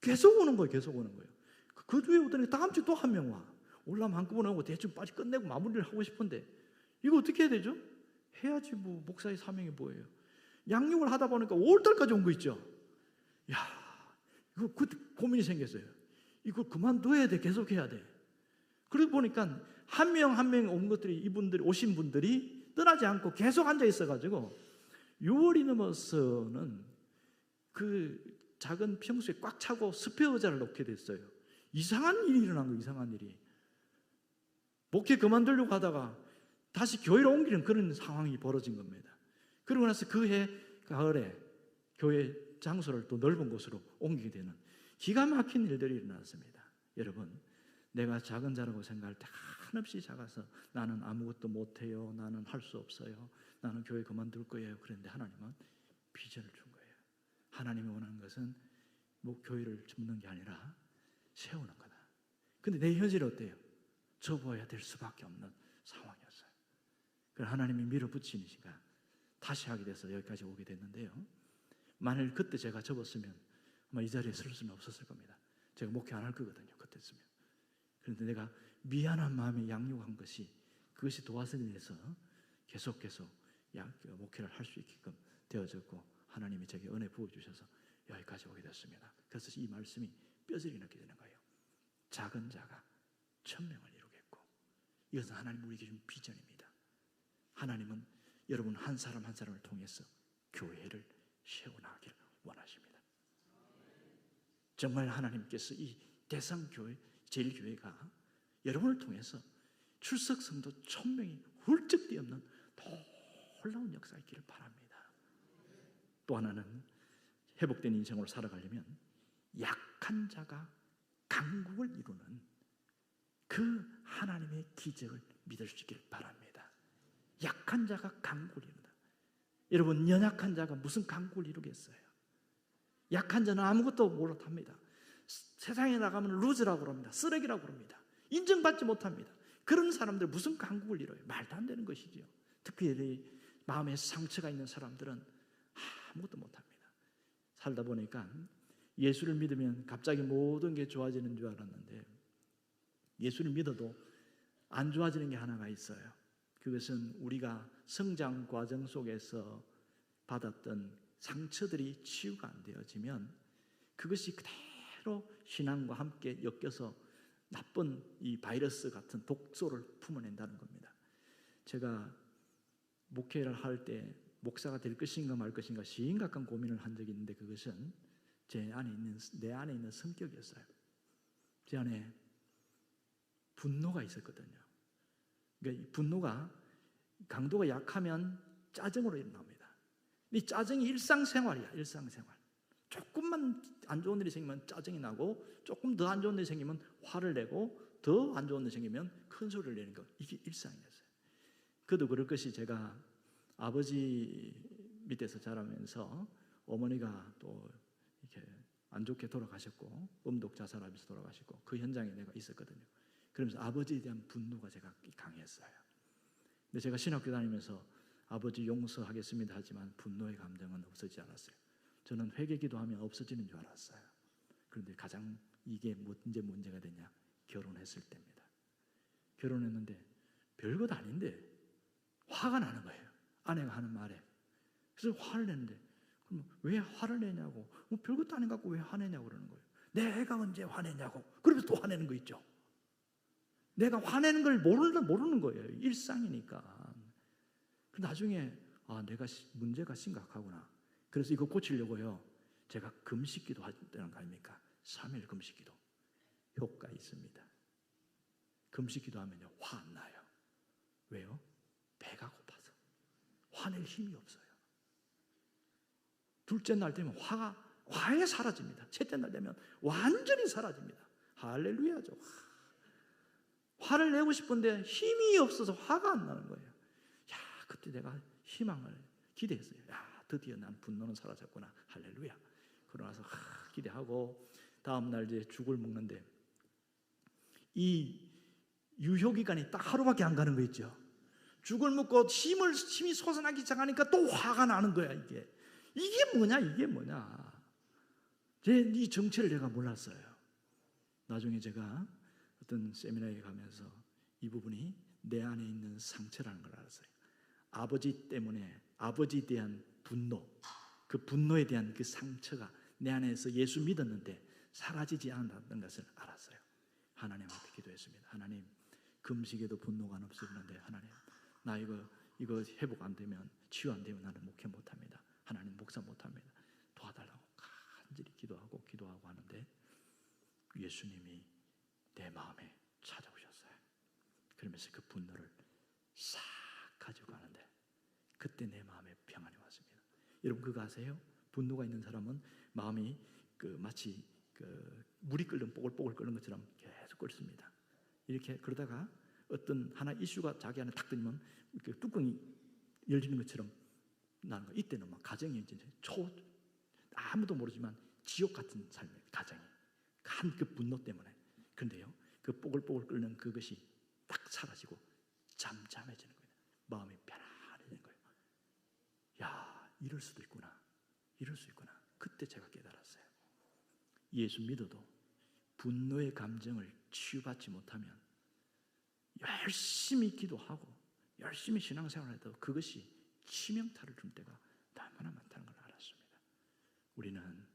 계속 오는 거예요. 계속 오는 거예요. 그 주에 오더니 다음 주에 또 한 명 와. 올라면 한꺼번에 오고 대충 빨리 끝내고 마무리를 하고 싶은데 이거 어떻게 해야 되죠? 해야지 뭐 목사의 사명이 뭐예요? 양육을 하다 보니까 5월달까지 온 거 있죠. 야, 이거 그때 고민이 생겼어요. 이거 그만둬야 돼. 계속 해야 돼. 그러고 보니까 한 명 한 명 온 것들이 이분들이 오신 분들이 떠나지 않고 계속 앉아 있어가지고 6월이 넘어서는 그 작은 평수에 꽉 차고 스페어 의자를 놓게 됐어요. 이상한 일이 일어난 거예요. 이상한 일이. 목회 그만두려고 하다가 다시 교회로 옮기는 그런 상황이 벌어진 겁니다. 그러고 나서 그해 가을에 교회 장소를 또 넓은 곳으로 옮기게 되는 기가 막힌 일들이 일어났습니다. 여러분, 내가 작은 자라고 생각할 때 한없이 작아서 나는 아무것도 못해요. 나는 할 수 없어요. 나는 교회 그만둘 거예요. 그런데 하나님은 비전을 준 거예요. 하나님이 원하는 것은 뭐 교회를 줍는 게 아니라 세우는 거다. 근데 내 현실이 어때요? 접어야 될 수밖에 없는 상황이었어요. 그래서 하나님이 밀어붙이니까 다시 하게 돼서 여기까지 오게 됐는데요. 만일 그때 제가 접었으면 아마 이 자리에 설 수는 없었을 겁니다. 제가 목회 안 할 거거든요. 그때였으면. 그런데 내가 미안한 마음에 양육한 것이 그것이 도화선이 돼서 계속 목회를 할 수 있게끔 되어졌고 하나님이 제게 은혜 부어주셔서 여기까지 오게 됐습니다. 그래서 이 말씀이 뼈저리 느끼게 되는 거예요. 작은 자가 1000명을 이루겠고 이것은 하나님 우리에게 준 비전입니다. 하나님은 여러분 한 사람 한 사람을 통해서 교회를 세워나가기를 원하십니다. 정말 하나님께서 이 대상교회 제일교회가 여러분을 통해서 출석 성도 1000명이 훌쩍 뛰어넘는 놀라운 역사가 있기를 바랍니다. 또 하나는 회복된 인생으로 살아가려면 약한 자가 강국을 이루는 그 하나님의 기적을 믿을 수 있기를 바랍니다. 약한 자가 강국을 이룬다. 여러분, 연약한 자가 무슨 강국을 이루겠어요? 약한 자는 아무것도 못합니다. 세상에 나가면 루즈라고 그럽니다. 쓰레기라고 그럽니다. 인정받지 못합니다. 그런 사람들 무슨 강국을 이뤄요? 말도 안 되는 것이지요. 특히 마음에 상처가 있는 사람들은 아무것도 못합니다. 살다 보니까 예수를 믿으면 갑자기 모든 게 좋아지는 줄 알았는데 예수를 믿어도 안 좋아지는 게 하나가 있어요. 그것은 우리가 성장 과정 속에서 받았던 상처들이 치유가 안 되어지면 그것이 그대로 신앙과 함께 엮여서 나쁜 이 바이러스 같은 독소를 품어낸다는 겁니다. 제가 목회를 할 때 목사가 될 것인가 말 것인가 심각한 고민을 한 적이 있는데 그것은 내 안에 있는 성격이었어요. 제 안에 분노가 있었거든요. 그러니까 이 분노가 강도가 약하면 짜증으로 일어납니다. 이 짜증이 일상생활이야. 일상생활. 조금만 안 좋은 일이 생기면 짜증이 나고 조금 더 안 좋은 일이 생기면 화를 내고 더 안 좋은 일이 생기면 큰 소리를 내는 거. 이게 일상이었어요. 그도 그럴 것이 제가 아버지 밑에서 자라면서 어머니가 또 이렇게 안 좋게 돌아가셨고 음독 자살하면서 돌아가셨고 그 현장에 내가 있었거든요. 그러면서 아버지에 대한 분노가 제가 강했어요. 근데 제가 신학교 다니면서 아버지 용서하겠습니다 하지만 분노의 감정은 없어지지 않았어요. 저는 회개기도하면 없어지는 줄 알았어요. 그런데 가장 이게 문제가 되냐? 결혼했을 때입니다. 결혼했는데 별것 아닌데 화가 나는 거예요. 아내가 하는 말에. 그래서 화를 내는데 그럼 왜 화를 내냐고. 별것도 아닌 것 같고 왜 화내냐고 그러는 거예요. 내가 언제 화내냐고. 그러면서 또 화내는 거 있죠. 내가 화내는 걸 모르는 거예요. 일상이니까. 나중에 내가 문제가 심각하구나. 그래서 이거 고치려고요, 제가 금식기도 하는 거 아닙니까? 3일 금식기도 효과 있습니다. 금식기도 하면요, 화 안 나요. 왜요? 배가 고파서. 화낼 힘이 없어요. 둘째 날 되면 화에 사라집니다. 셋째 날 되면 완전히 사라집니다. 할렐루야죠. 화를 내고 싶은데 힘이 없어서 화가 안 나는 거예요. 야, 그때 내가 희망을 기대했어요. 야, 드디어 난 분노는 사라졌구나. 할렐루야. 그러고 나서 기대하고 다음 날 이제 죽을 먹는데 이 유효기간이 딱 하루밖에 안 가는 거 있죠. 죽을 먹고 힘이 솟아나기 시작하니까 또 화가 나는 거야. 이게 뭐냐. 이 정체를 내가 몰랐어요. 나중에 제가 어떤 세미나에 가면서 이 부분이 내 안에 있는 상처라는 걸 알았어요. 아버지 때문에, 아버지에 대한 분노, 그 분노에 대한 그 상처가 내 안에서 예수 믿었는데 사라지지 않았던 것을 알았어요. 하나님 앞에 기도했습니다. 하나님, 금식에도 분노가 없었는데 하나님, 나 이거 회복 안 되면, 치유 안 되면 나는 목회 못합니다. 하나님, 목사 못합니다. 도와달라고 간절히 기도하고 하는데 예수님이 내 마음에 찾아오셨어요. 그러면서 그 분노를 싹 가지고 가는데 그때 내 마음에 평안이 왔습니다. 여러분 그거 아세요? 분노가 있는 사람은 마음이 마치 물이 끓는 뽀글뽀글 끓는 것처럼 계속 끓습니다. 이렇게 그러다가 어떤 하나 이슈가 자기 안에 탁 들면 뚜껑이 열리는 것처럼 나는 거. 이때는 막 가정이 이제 아무도 모르지만 지옥 같은 삶의 가정이 한 그 분노 때문에. 그런데요, 그 뽀글뽀글 끓는 그것이 딱 사라지고 잠잠해지는 거예요. 마음이 편안해지는 거예요. 야, 이럴 수도 있구나. 이럴 수 있구나. 그때 제가 깨달았어요. 예수 믿어도 분노의 감정을 치유받지 못하면 열심히 기도하고 열심히 신앙생활을 해도 그것이 치명타를 줄 때가 얼마나 많다는 걸 알았습니다. 우리는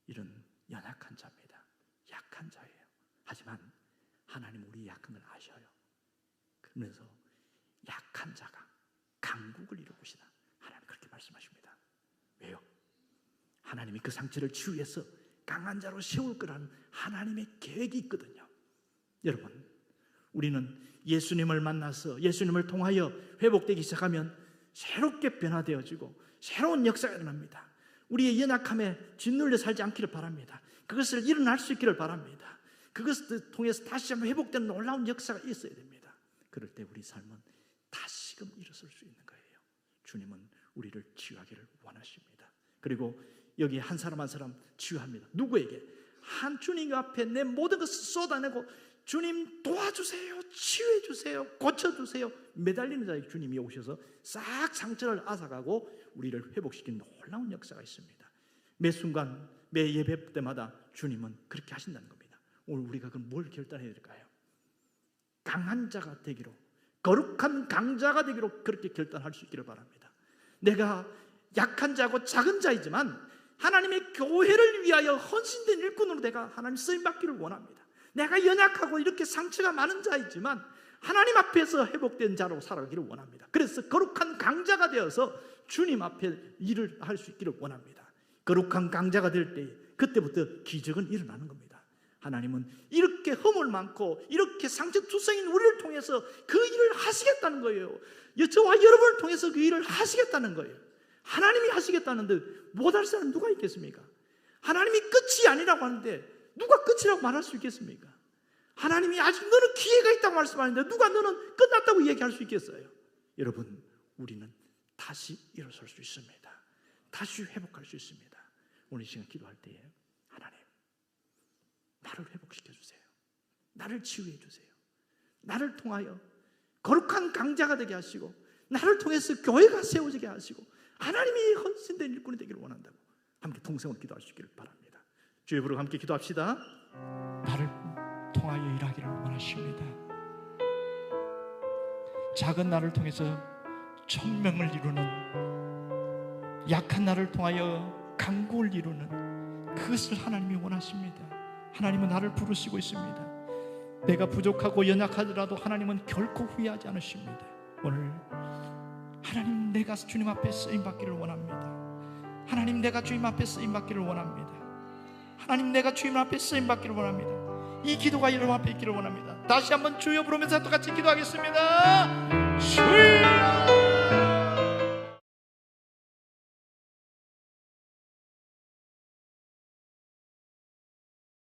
이런 연약한 자입니다. 약한 자예요. 하지만 하나님 우리 약한 걸 아셔요. 그러면서 약한 자가 강국을 이룰 것이다. 하나님 그렇게 말씀하십니다. 왜요? 하나님이 그 상처를 치유해서 강한 자로 세울 거라는 하나님의 계획이 있거든요. 여러분, 우리는 예수님을 만나서 예수님을 통하여 회복되기 시작하면 새롭게 변화되어지고 새로운 역사가 일어납니다. 우리의 연약함에 짓눌려 살지 않기를 바랍니다. 그것을 일어날 수 있기를 바랍니다. 그것을 통해서 다시 한번 회복되는 놀라운 역사가 있어야 됩니다. 그럴 때 우리 삶은 다시금 일어설 수 있는 거예요. 주님은 우리를 치유하기를 원하십니다. 그리고 여기 한 사람 한 사람 치유합니다. 누구에게? 한 주님 앞에 내 모든 것을 쏟아내고 주님 도와주세요, 치유해 주세요, 고쳐주세요 매달리는 자에게 주님이 오셔서 싹 상처를 앗아가고 우리를 회복시키는 놀라운 역사가 있습니다. 매 순간 매 예배 때마다 주님은 그렇게 하신다는 겁니다. 오늘 우리가 그럼 뭘 결단해야 될까요? 강한 자가 되기로, 거룩한 강자가 되기로 그렇게 결단할 수 있기를 바랍니다. 내가 약한 자고 작은 자이지만 하나님의 교회를 위하여 헌신된 일꾼으로 내가 하나님 쓰임받기를 원합니다. 내가 연약하고 이렇게 상처가 많은 자이지만 하나님 앞에서 회복된 자로 살아가기를 원합니다. 그래서 거룩한 강자가 되어서 주님 앞에 일을 할 수 있기를 원합니다. 거룩한 강자가 될 때 그때부터 기적은 일어나는 겁니다. 하나님은 이렇게 허물 많고 이렇게 상처투성인 우리를 통해서 그 일을 하시겠다는 거예요. 저와 여러분을 통해서 그 일을 하시겠다는 거예요. 하나님이 하시겠다는데 못할 사람 누가 있겠습니까? 하나님이 끝이 아니라고 하는데 누가 끝이라고 말할 수 있겠습니까? 하나님이 아직 너는 기회가 있다고 말씀하는데 누가 너는 끝났다고 얘기할 수 있겠어요? 여러분, 우리는 다시 일어설 수 있습니다. 다시 회복할 수 있습니다. 오늘 이 시간 기도할 때에 하나님, 나를 회복시켜 주세요. 나를 치유해 주세요. 나를 통하여 거룩한 강자가 되게 하시고 나를 통해서 교회가 세워지게 하시고 하나님이 헌신된 일꾼이 되기를 원한다고 함께 통성으로 기도할 수 있기를 바랍니다. 주의 부르고 함께 기도합시다. 나를 통하여 일하기를 원하십니다. 작은 나를 통해서 천명을 이루는, 약한 나를 통하여 강구를 이루는 그것을 하나님이 원하십니다. 하나님은 나를 부르시고 있습니다. 내가 부족하고 연약하더라도 하나님은 결코 후회하지 않으십니다. 오늘 하나님, 내가 주님 앞에 쓰임받기를 원합니다. 하나님, 내가 주님 앞에 쓰임받기를 원합니다. 하나님, 내가 주님 앞에 쓰임받기를 원합니다. 이 기도가 여러분 앞에 있기를 원합니다. 다시 한번 주여 부르면서 똑같이 기도하겠습니다. 주여